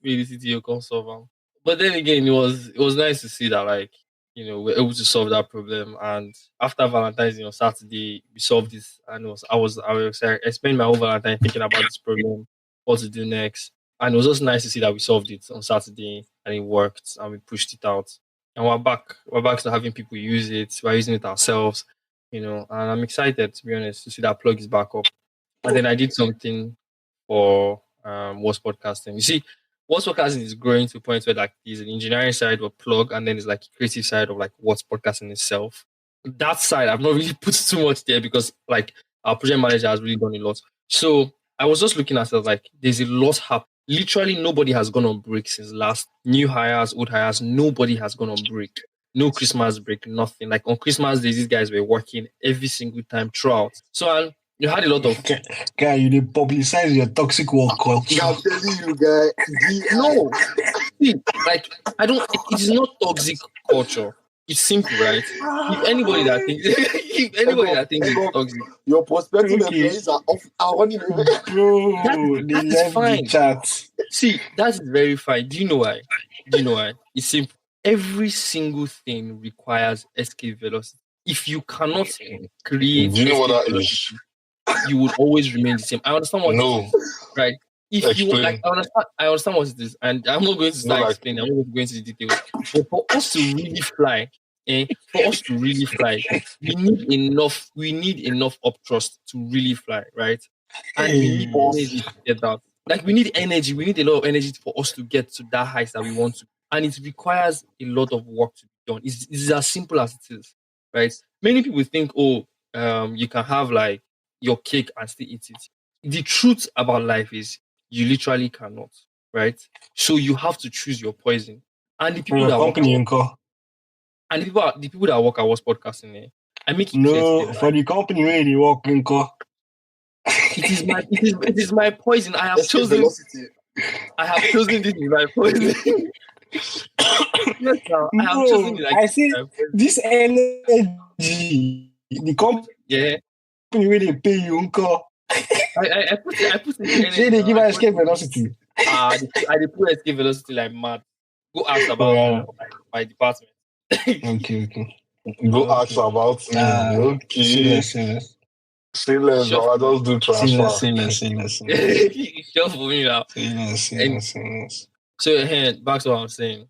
Maybe CTO can solve them. But then again, it was nice to see that like we're able to solve that problem. And after Valentine's Day on Saturday, we solved this. And I spent my whole Valentine thinking about this problem, what to do next. And it was just nice to see that we solved it on Saturday and it worked and we pushed it out. And we're back. We're back to having people use it. We're using it ourselves, and I'm excited to be honest to see that plug is back up. And then I did something for what's podcasting. You see, what's podcasting is growing to a point where like there's an engineering side of plug, and then there's like a creative side of like what's podcasting itself. That side I've not really put too much there because like our project manager has really done a lot. So I was just looking at it like there's a lot happening. Literally nobody has gone on break since last. New hires, old hires, nobody has gone on break. No Christmas break, nothing. Like on Christmas days, these guys were working every single time throughout. So and you had a lot of Guy, you dey publicize your toxic work culture. I'm telling you, guy. no. See, like I don't. It is not toxic culture. It's simple, right? If anybody that thinks, if anybody that thinks it's toxic, Your prospective Okay. employees are running away. Bro, they that is left the fine. chat. See, that is very fine. Do you know why? It's simple. Every single thing requires escape velocity. If you cannot Do create you know what escape that velocity, is? you would always remain the same. I understand what it No. is, right? If you like, Explain. I understand what it is, and I'm not going to start like- explaining. I'm not going to go into the details. But for us to really fly, for us to really fly, we need enough. We need enough up thrust to really fly, right? And we need energy to get that. Like we need energy. We need a lot of energy for us to get to that height that we want to. And it requires a lot of work to be done. It's as simple as it is, right? Many people think, oh, you can have like your cake and still eat it. The truth about life is you literally cannot, right? So you have to choose your poison. And the For people your that work company, at, Uncle. and the people that work at what's podcasting, I make it clear to No, them. for the company where they work, Uncle. It is my poison. I have Escape chosen. velocity. I have chosen this is my poison. Yes, now I have chosen it. Like, I see my poison. this energy. The company Yeah, where they pay you, Uncle. I put it. I put it in Say energy. they give now. her escape velocity. I dey put escape velocity like mad. Go ask about Yeah. my department. Okay. Go Okay. ask about me. Okay. Say less. Say less, Sure. or I just do transfer. Say less. Sure for me now. Say less. So back to what I'm saying.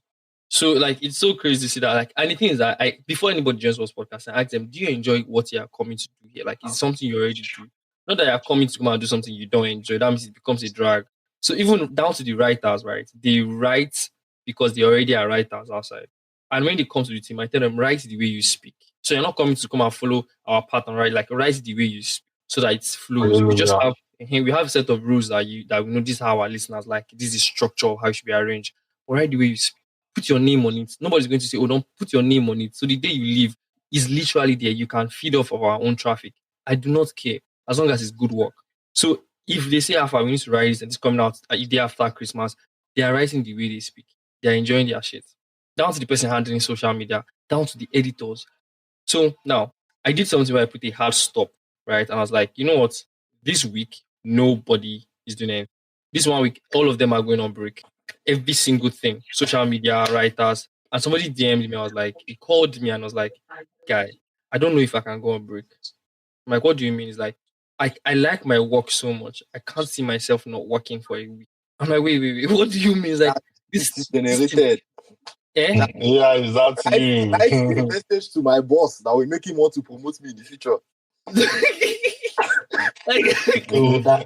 So like it's so crazy to see that like and the thing is that I before anybody joins us podcast, I ask them, do you enjoy what you are coming to do here? Like is it something you already do? Not that you're coming to come and do something you don't enjoy. That means it becomes a drag. So even down to the writers, right? They write because they already are writers outside. And when they come to the team, I tell them write the way you speak. So you're not coming to come and follow our pattern, right? Like write the way you speak so that it flows. We just have we have a set of rules that we know this is how our listeners like. This is the structure of how it should be arranged. But write the way you speak. Put your name on it. Nobody's going to say, oh, don't put your name on it. So the day you leave is literally there. You can feed off of our own traffic. I do not care as long as it's good work. So if they say, Alpha, we need to write this and it's coming out a day after Christmas, they are writing the way they speak. They are enjoying their shit. Down to the person handling social media, down to the editors. So now I did something where I put a hard stop, right? And I was like, you know what? This week, nobody is doing anything. This 1 week, all of them are going on break. Every single thing, social media, writers. And somebody DM'd me. I was like, he called me and I was like, guy, I don't know if I can go on break. I'm like, what do you mean? He's like, I like my work so much. I can't see myself not working for a week. I'm like, wait. What do you mean? It's like, This is generated. Yeah? Yeah, is that you? I sent a message to my boss that will make him want to promote me in the future. Like, Oh, that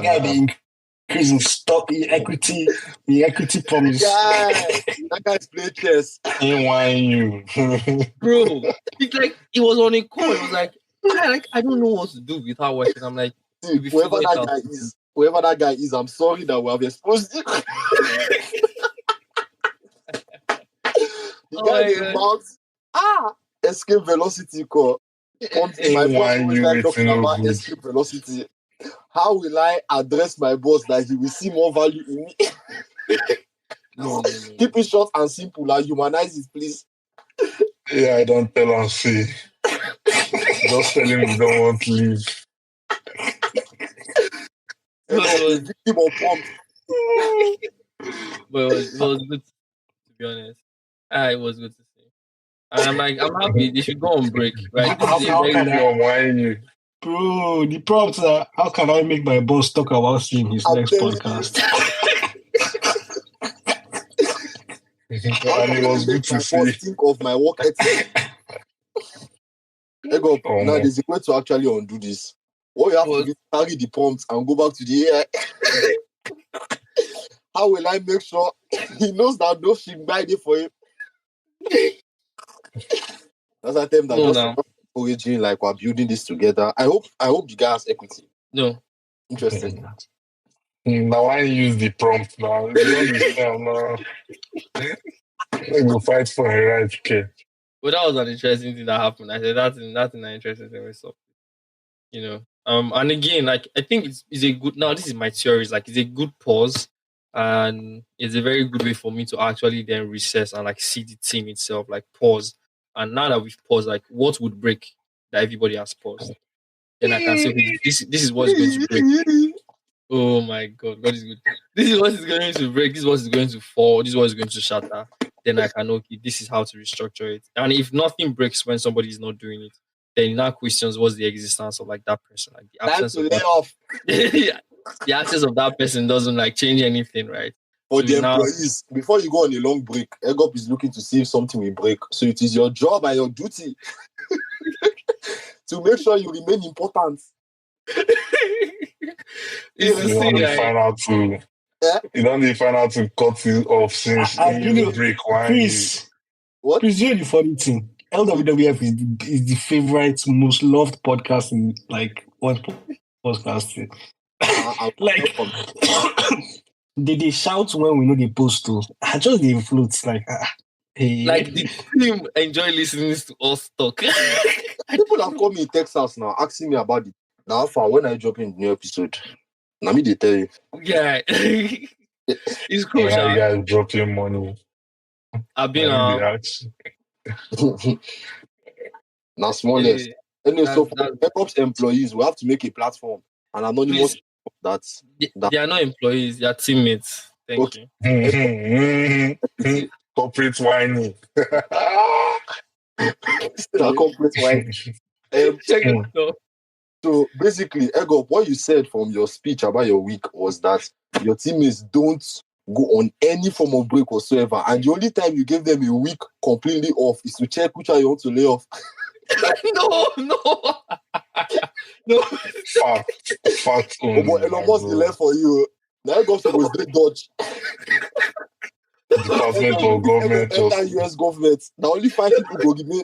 guy they increase his stock equity, the equity promise. Yeah, that guy's play chess. He want you. bro, it's like it was on a call. It was like, I don't know what to do without working. I'm like, See, we whoever figure it that out. guy is, whoever that guy is, I'm sorry that we have exposed him. The Oh guy my is about escape velocity call. My He boss want always you like with talking no about good. escape velocity. How will I address my boss that he will see more value in me? No. Keep it short and simple and humanize it, please. Yeah, I don't tell him, see. Just tell him you don't want to leave. The victim of prompt. But it was good to be honest. It was good to see. And I'm happy they should go on break, right? This is a How very can I, Why you? bro? The prompts are how can I make my boss talk about seeing his I'm next telling you. podcast? How And can it I was make good to my see. boss think of my work ethic? Ego, Oh, now man. there's a way to actually undo this. What you have to What? do is carry the prompts and go back to the AI. How will I make sure he knows that no shit buy it for him? That's a time that No, just now. encouraging, like we're building this together. I hope the guy has equity. No. Interesting. Now I use the prompt now. You don't understand now. I go fight for her right, okay. Well, that was an interesting thing that happened. I said that's an interesting thing we saw. You know. And again, like I think it's a good now, this is my theories, like it's a good pause and it's a very good way for me to actually then recess and like see the team itself, like pause. And now that we've paused, like what would break that everybody has paused? Then I can say, okay, this is what's going to break. Oh my god, God is good. This is what is going to break, this is what is going to fall, this is what is going to shatter. Then I can know, okay, this is how to restructure it. And if nothing breaks when somebody is not doing it, then now questions what's the existence of like that person, like the Time absence to of lay that off the absence of that person doesn't like change anything, right? for So the now employees. Before you go on a long break, Egop is looking to see if something will break. So it is your job and your duty to make sure you remain important. it's to You see don't need like find out to Yeah? you don't need find out to cut it off since You you know, break one. Chris, What? Chris, you know the funny thing. LWWF is the favorite, most loved podcast in like what podcasting. Like they shout when we know they post to. I just they float like hey. like the team enjoy listening to us talk. People have called me in Texas now, asking me about it. Now, far when I drop in the new episode, now me they tell you. Yeah. It's cool, When you Sha. guys drop your money, I've been and they ask. Now smallest. yeah, Anyway, so for that's Egop's employees, we have to make a platform, an anonymous please, that's they are not employees, they are teammates. Thank Okay. you. Corporate whining. still a complete wine. Check it out. So basically, Egop, what you said from your speech about your week was that your teammates don't go on any form of break whatsoever, and the only time you give them a week completely off is to check which one you want to lay off. No. Fact Oh only. boy, Elon Musk bro. left for you. Now Egop supposed to dodge. Department of Government Enter Justice. US government. Now only 5 people go remain.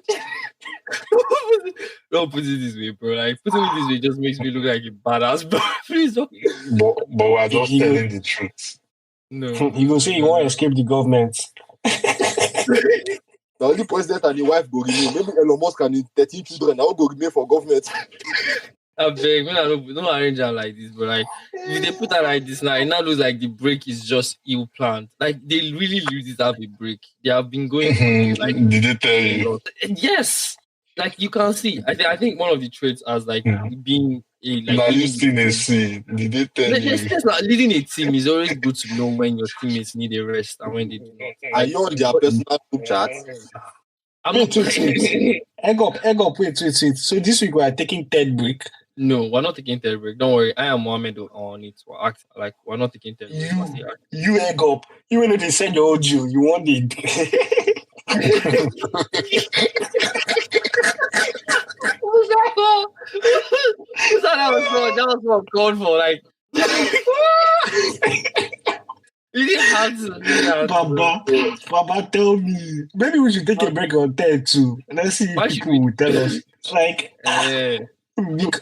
Don't put it this way, bro. Like putting it this way just makes me look like a badass, bro. Please don't. But we're just You- telling the truth. No. You go say you want to escape the government. The only president and the wife go remain. Maybe Elon Musk and his 13 children now go remain for government. I beg, when I don't arrange her like this, but like if they put her like this now, it now looks like the break is just ill planned. Like they really did have a break. They have been going through like Did they tell a you? lot. Yes, like you can see. I think one of the traits as like being a like Now you leading still the in team. see. Did they tell you? Yes, like, leading a team is always good to know when your teammates need a rest and when they do not. Are Like, you on their personal group chat? I'm Wait. Egg up, wait. So this week we are taking third break. No, we're not taking third break. Don't worry. I am Mohammed on it. We're not taking third break. You egg up. Even though they send your audio, you want it. That was what I'm called for. Like, you didn't have to do that. Baba, tell me. Maybe we should take a break on third too. Let's see Why if should people will tell us. Like, Eh,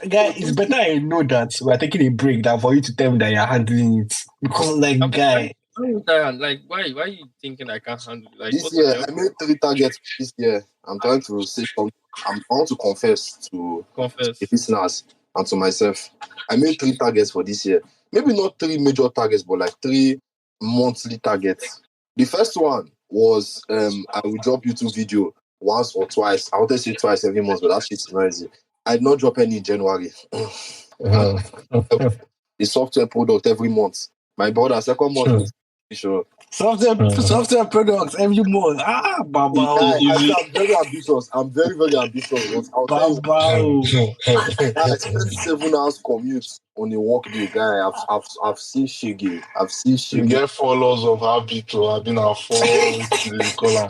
guy, it's better I know that we're taking a break than for you to tell me that you're handling it. Because, like, guy. like, why are you thinking I can't handle it? Like, This what's year, your I made 3 targets this year. I'm trying to say something. I want to confess to confess? the listeners. and to myself. I made 3 targets for this year. Maybe not 3 major targets, but like 3 monthly targets. The first one was I will drop YouTube video once or twice. I wanted to say twice every month, but that shit's noisy. I did not drop any in January. The software product every month. My brother, second month was sure. Software products every month. Baba. I'm very ambitious. I'm very, very ambitious. But I'll tell you, I spent 7 hours commute on a work day, guy. I've seen Shiggy. You Shiggy. get 4 laws of habit or having our 4 color.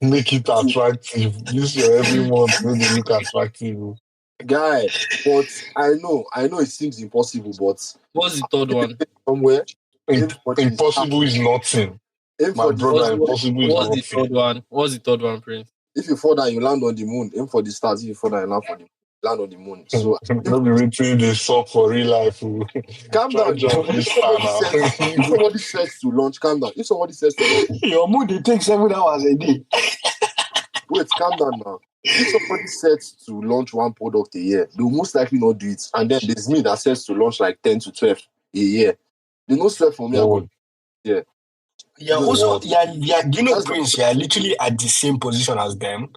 Make it attractive. This your every month when they look attractive. Guy, but I know it seems impossible, but What's the third one? somewhere Impossible is nothing. My brother, impossible is What's the nothing. third one? What's the third one, Prince? If you fall down, you land on the moon. Aim for the stars. If you fall down, you land on the moon. So don't be waiting they suck for real life. Calm down. If somebody says to launch, calm down. If somebody says to launch, your moon they take 7 hours a day. Wait, calm down now. If somebody sets to launch 1 product a year, they'll most likely not do it. And then there's me that sets to launch like 10 to 12 a year. They no sweat for me. Yeah, also, you know, Prince, you're literally at the same position as them.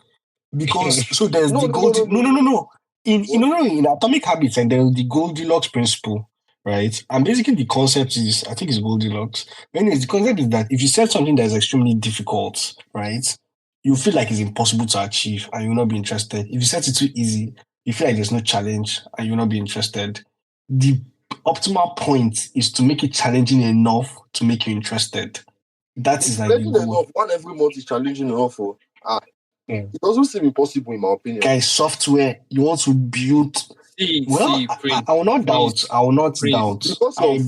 Because so there's No. In Atomic Habits, and there's the Goldilocks principle, right? And basically the concept is, I think it's Goldilocks. Anyways, the concept is that if you set something that is extremely difficult, right, you feel like it's impossible to achieve and you'll not be interested. If you set it too easy, you feel like there's no challenge and you'll not be interested. The optimal point is to make it challenging enough to make you interested. That is like the goal. One every month is challenging enough for it doesn't seem impossible in my opinion. Guys, software you want to build. I will not doubt. Because I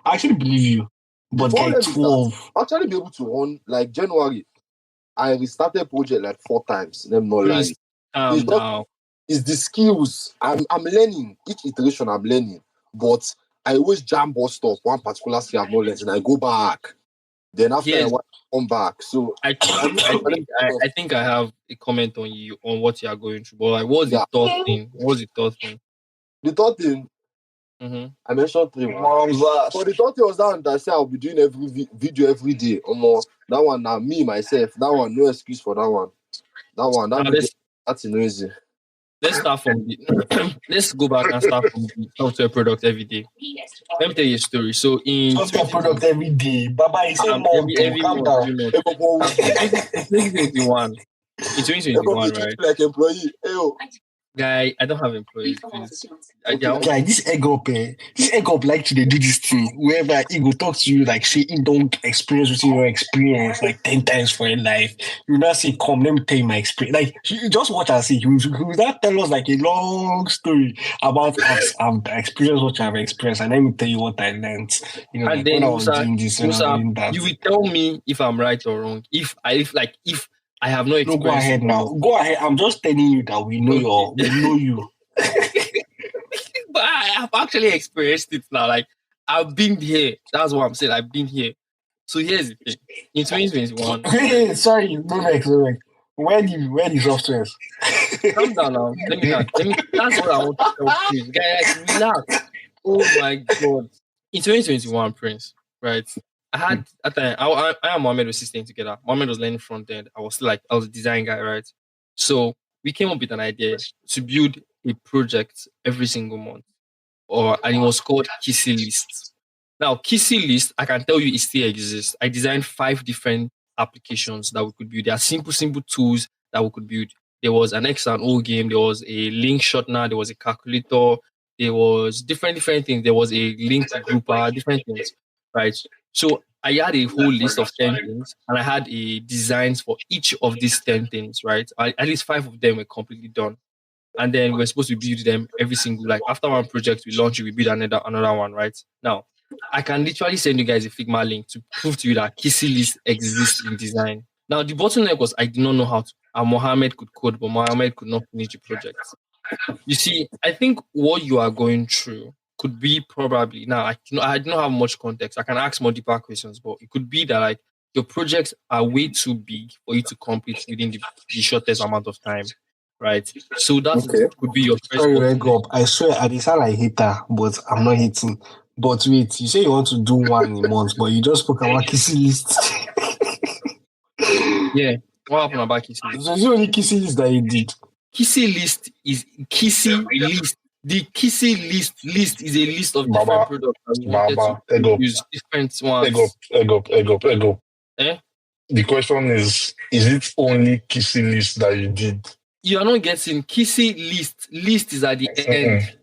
actually believe you. But guys, 12. Actually be able to run like January. I restarted project like 4 times. Let me not lie. It's the skills. I'm learning. Each iteration I'm learning. But I always jam bust up one particular skill I've not learned and I go back. Then after I come back. So I think I have a comment on you on what you are going through. But like, what's the third thing? The third thing, I mentioned 3. But the third thing was that I said I'll be doing every video every day. That one now me myself. That one no excuse for that one. That's noisy. Let's start from let's go back and start from the software product every day. Let me tell you a story. So in software product every day, Baba is every month. In 2021. In 2021, right? Like employee. Guy, I don't have employees. Please. Guy, this egg up like to do this thing. Whoever he go talk to you like say he don't experience within your experience like 10 times for your life. You not say come, let me tell you my experience. Like you just watch and see. He will not tell us like a long story about I've experienced what I've experienced, and let me tell you what I learned. You know, and like, then when I was doing this, when I was doing that. You will tell me if I'm right or wrong. If I have no experience. No, go ahead now. Go ahead. I'm just telling you that we know you. But I have actually experienced it now. Like I've been here. That's what I'm saying. I've been here. So here's the thing. In 2021. Hey, sorry, no vex. Where the software? Calm down now. Let me. That's what I want to tell you. Guys, relax. Oh my god. In 2021, Prince, right? I had at the time, I and Mohammed were staying together. Mohammed was learning front end. I was a design guy, right? So we came up with an idea to build a project every single month, and it was called Kissy List. Now, Kissy List, I can tell you, it still exists. I designed 5 different applications that we could build. There are simple tools that we could build. There was an X and O game. There was a link shortener. There was a calculator. There was different things. There was a link grouper, different things, right? So I had a whole list of 10 things, and I had a designs for each of these 10 things, right? At least 5 of them were completely done. And then we're supposed to build them every single, like after one project, we launch it, we build another one, right? Now, I can literally send you guys a Figma link to prove to you that Kissy List exists in design. Now, the bottleneck was I did not know how to, and Mohammed could code, but Mohammed could not finish the project. You see, I think what you are going through could be probably, now I don't have much context. I can ask more deeper questions, but it could be that like your projects are way too big for you to complete within the shortest amount of time. right? So that Okay. could be your first Sorry, option. wake up. I swear, I sound like hater, but I'm not hating. But wait, you say you want to do one a month, but you just spoke about kissing list. Yeah. What happened about Kissy list? So it's the only kissing list that you did. Kissy list is Kissy list. The Kissy list is a list of different Baba, products that we wanted Baba, to egg up, use different egg ones. up, egg up, egg up, egg up. Eh? The question is it only kissing list that you did? You are not getting Kissy list. List is at the end.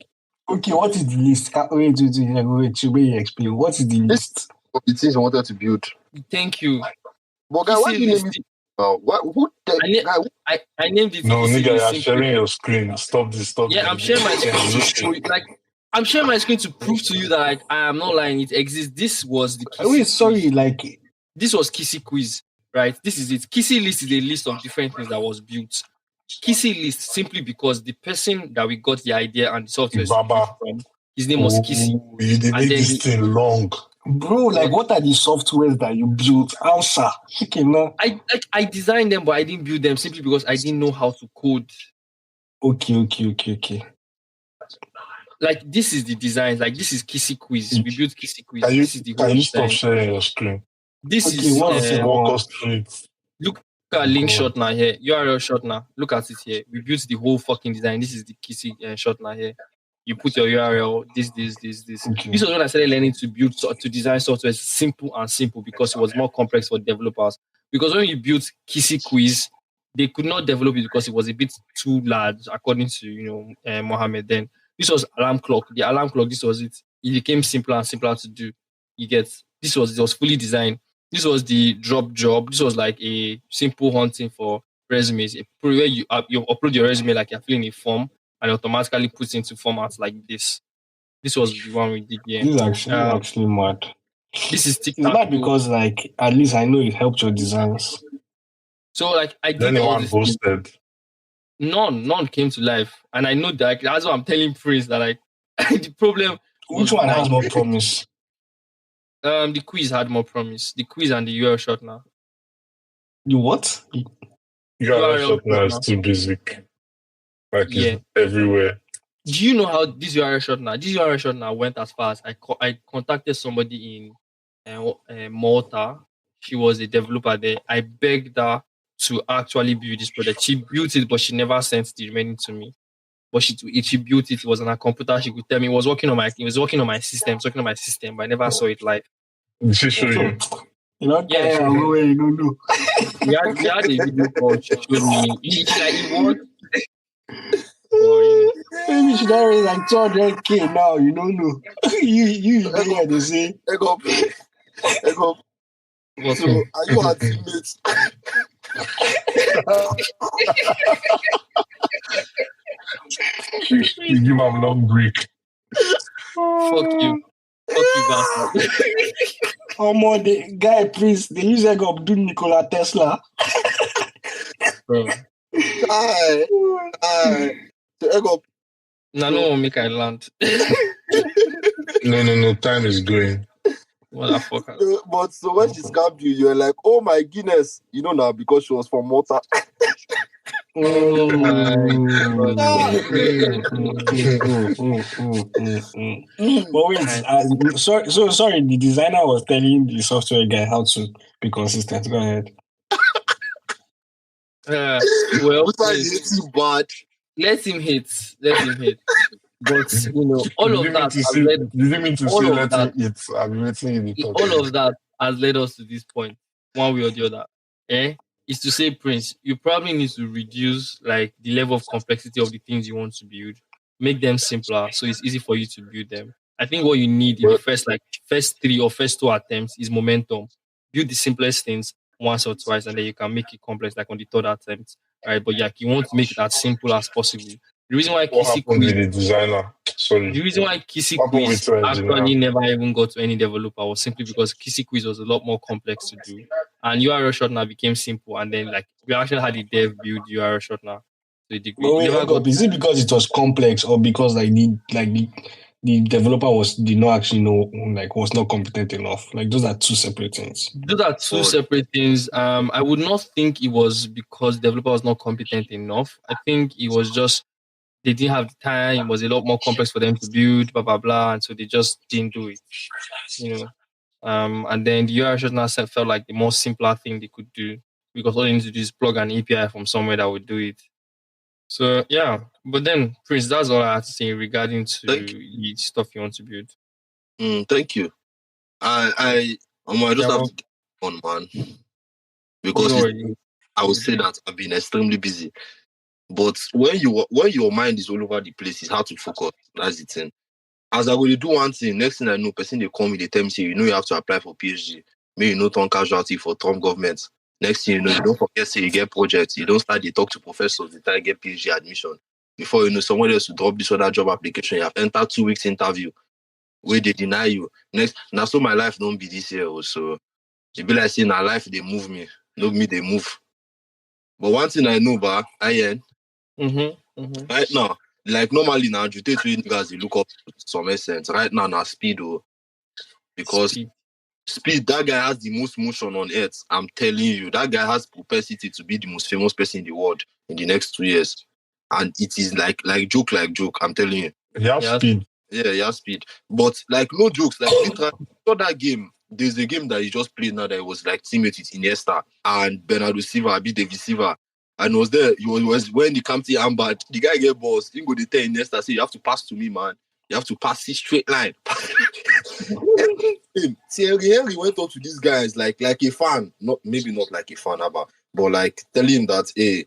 Okay, what is the list? Wait, you explain. What is the list? Of the things you wanted to build. Thank you. But guy, why Kissy do you name list. it? Who the I, na- guy? I named it No, Kissy nigga, list you're simply. sharing your screen. Stop this. Stop Yeah, this. I'm sharing my screen to show you. Like, I'm sharing my screen to prove to you that like I am not lying. It exists. This was the Kissy Wait, sorry, quiz. like This was Kissy quiz, right? This is it. Kissy list is a list of different things that was built. Kissy list simply because the person that we got the idea and the software Baba. from, his name was Kissy. Ooh, you did And make then this he- thing long. bro, like what are the softwares that you built? Answer. Okay, now. I designed them, but I didn't build them simply because I didn't know how to code. Okay. Like this is the design. Like this is Kissy quiz. We built Kissy quiz. Can you, This is the whole can you stop design. sharing your screen? This Okay, is what's it? Walk us through it. look at link God. shortener here. URL shortener. Look at it here. We built the whole fucking design. This is the Kissy shortener here. You put your URL. This. Okay. This was when I started learning to design software simple because it was more complex for developers. Because when you built Kissy quiz, they could not develop it because it was a bit too large, according to Mohammed. Then this was alarm clock. The alarm clock. This was it. It became simpler and simpler to do. You get it was fully designed. This was the drop job. This was like a simple hunting for resumes. Where you upload your resume like you're filling a form and automatically puts into formats like this. This was the one we did here. This is actually mad. This is It's TikTok. not because like at least I know it helped your designs. So like I Is did all anyone this. Thing. hosted? None came to life, and I know that like, that's what I'm telling Prince that like the problem. Which one has more promise? The quiz had more promise. The quiz and the URL shortener. You what? URL shortener is too basic. Like it's everywhere. Do you know how this URL shortener went as far as I contacted somebody in Malta. She was a developer there. I begged her to actually build this product. She built it, but she never sent the remaining to me. But she built it. It was on her computer. She could tell me it was working on my system. But I never saw it live. Did she show you? You know, Yeah, you don't know. We had a video call. She showed me. It worked. Maybe she don't raise like 200K now. You don't know. you they say. Egg up. What's So, are you our teammates? You give him long break. Fuck you, bastard. More the guy, please. The use egg up do Nikola Tesla. Bro. Aye. So, egg up. No, make I land. No. Time is going. Motherfucker. But so when she scammed you, you're like, oh my goodness. You know now because she was from Malta. Oh my God. But wait, sorry. The designer was telling the software guy how to be consistent. Go ahead. Well, Bad. let him hit. But all of that has led. Did you mean to all say of let that- me eat? I'm waiting in the talk. All of that has led us to this point, one way or the other. Is to say, Prince, you probably need to reduce like the level of complexity of the things you want to build, make them simpler, so it's easy for you to build them. I think what you need in the first 3 or first 2 attempts is momentum. Build the simplest things once or twice, and then you can make it complex like on the 3rd attempt, right? But yeah, you want to make it as simple as possible. The reason why What happened with the designer? Sorry. The reason why Kissy What happened Quiz with your actually engineer? never even got to any developer was simply because Kissy Quiz was a lot more complex to do. And URL shortener became simple. And then like we actually had the dev build URL shortener to a degree. But wait, is it because it was complex or because like the the developer did not actually know, like, was not competent enough. Like, those are two separate things. Those are two separate things. I would not think it was because the developer was not competent enough. I think it was just they didn't have the time. It was a lot more complex for them to build, blah blah blah, and so they just didn't do it. And then the UI now felt like the more simpler thing they could do because all they need to do is plug an API from somewhere that would do it. So yeah, but then Prince, that's all I have to say regarding to the stuff you want to build. Thank you. I just have to get on, man, because I would say that I've been extremely busy. But when your mind is all over the place, it's hard to focus. That's the thing. As I will do one thing, next thing I know, person they call me, they tell me, say, you have to apply for PhD. Maybe you turn casualty for Trump government. Next thing you know, you don't forget, say you get projects. You don't start, they talk to professors, they try to get PhD admission. Before you know, someone else will drop this other job application. You have entered 2 weeks interview where they deny you. Next, now so my life don't be this year also. It be like saying, our life, they move me. Not me, they move. But one thing I know, right now, like normally now, you take three niggas, they look up to some essence. Right now, speed, because speed, that guy has the most motion on earth. I'm telling you, that guy has propensity to be the most famous person in the world in the next 2 years. And it is like joke. I'm telling you. He has speed. Yeah, he has speed. But like no jokes, like literally, that game. There's a game that he just played now that was like teammate with Iniesta and Bernardo Silva, David Silva. And was there, he was when the Campty armband, the guy get balls, he go to tell Iniesta, say, you have to pass to me, man. You have to pass this straight line. Thierry Henry went on to these guys like a fan, maybe not like a fan, but like telling him that, hey,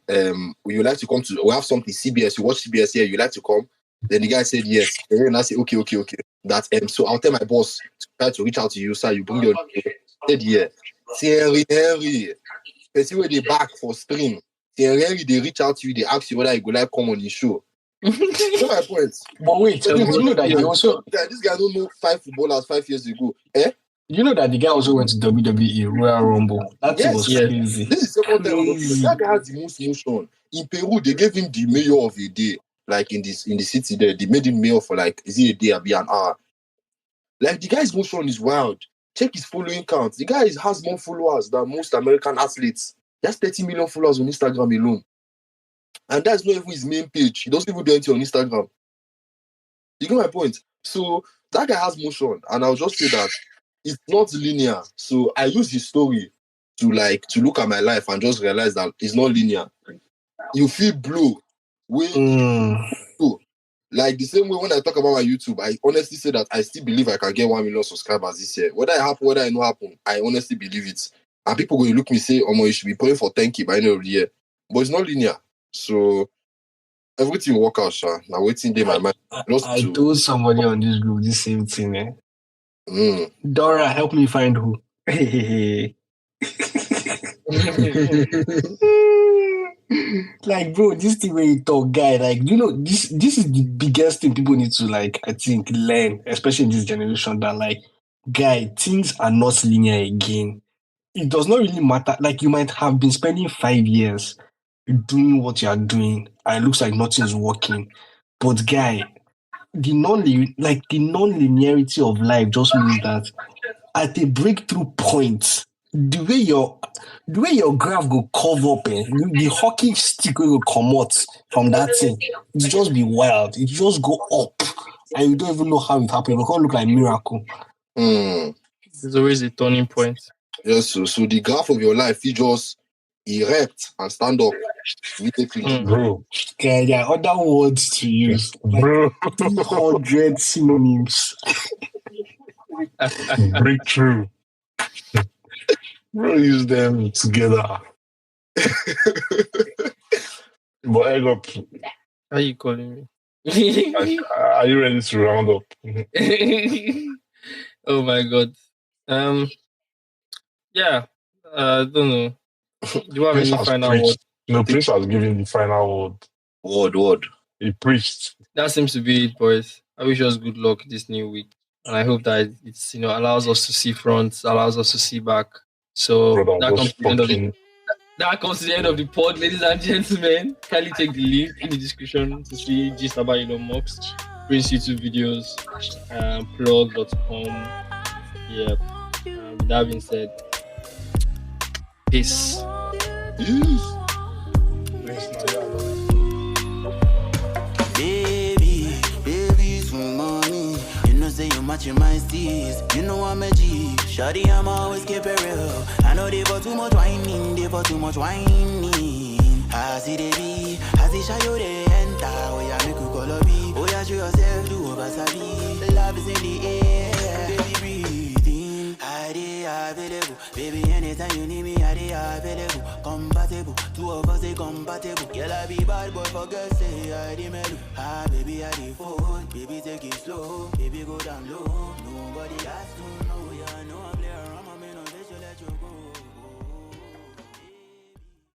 would you like to come to, we have something, CBS, you watch CBS here, you like to come? Then the guy said yes. And I said, okay. That so I'll tell my boss to try to reach out to you, sir. You bring your said yeah. Thierry Henry, especially when they back for stream. Thierry Henry, they reach out to you, they ask you whether you go like come on the show. That's my point. But wait, you know that he also this guy don't know 5 footballers 5 years ago. Eh? You know that the guy also went to WWE Royal Rumble. That was crazy. This is the second time that guy has the most motion. In Peru, they gave him the mayor of a day. Like in the city there, they made him mayor for like, is it a day or be an hour? Like the guy's motion is wild. Check his following count. The guy has more followers than most American athletes. He has 30 million followers on Instagram alone. And that's not even his main page. He doesn't even do anything on Instagram. You get my point? So that guy has motion. And I'll just say that it's not linear. So I use his story to look at my life and just realize that it's not linear. You feel blue. Like the same way when I talk about my YouTube, I honestly say that I still believe I can get 1 million subscribers this year. Whether it happen, whether it not happen, I honestly believe it. And people will look me say, "Oh, you should be praying for 10K by the end of the year." But it's not linear. So everything work out, Sha. Now waiting day my mind. I told somebody on this group the same thing, Dora, help me find who. Like, bro, this thing where you talk, guy, like, you know, this is the biggest thing people need to, like, I think, learn, especially in this generation, that, like, guy, things are not linear again. It does not really matter. Like, you might have been spending 5 years doing what you are doing, and it looks like nothing's working. But, guy, the non-linearity of life just means that at a breakthrough point, the way your graph go curve up, the hockey stick will come out from that thing. It just be wild. It just go up, and you don't even know how it happened. It can't look like a miracle. There's always a turning point. Yes, so the graph of your life, you just erect and stand up immediately. Bro. Okay, there are other words to use. Like Bro. 300 synonyms. Breakthrough. Bro, use them together. But egg up. How are you calling me? Are you ready to round up? Oh my god. Yeah. I don't know. Do you have any final word? No, Prince has given the final word. Word. He preached. That seems to be it, boys. I wish us good luck this new week. And I hope that it's allows us to see front, allows us to see back. So that comes to the end of the pod, ladies and gentlemen. Kindly take the link in the description to see gist about Elon Musk. Prince YouTube videos, plug.com. Yep. With that being said, peace. Baby, sweet mommy. You know say you matching my steez. You know I'm a G. Shawty, I'm always keep it real. I know they for too much whining, they for too much whining. I see they be, I see Shayo they enter. Oh yeah, make you call a B. Oh yeah, show yourself, do over sabi. Love is in the air, baby breathing. I dey available, baby anytime you need me, I dey available. Compatible, two of us they compatible. Girl I be bad boy for girls say I dey mellow. Ah baby I dey phone, baby take it slow, baby go down low. Nobody has to know.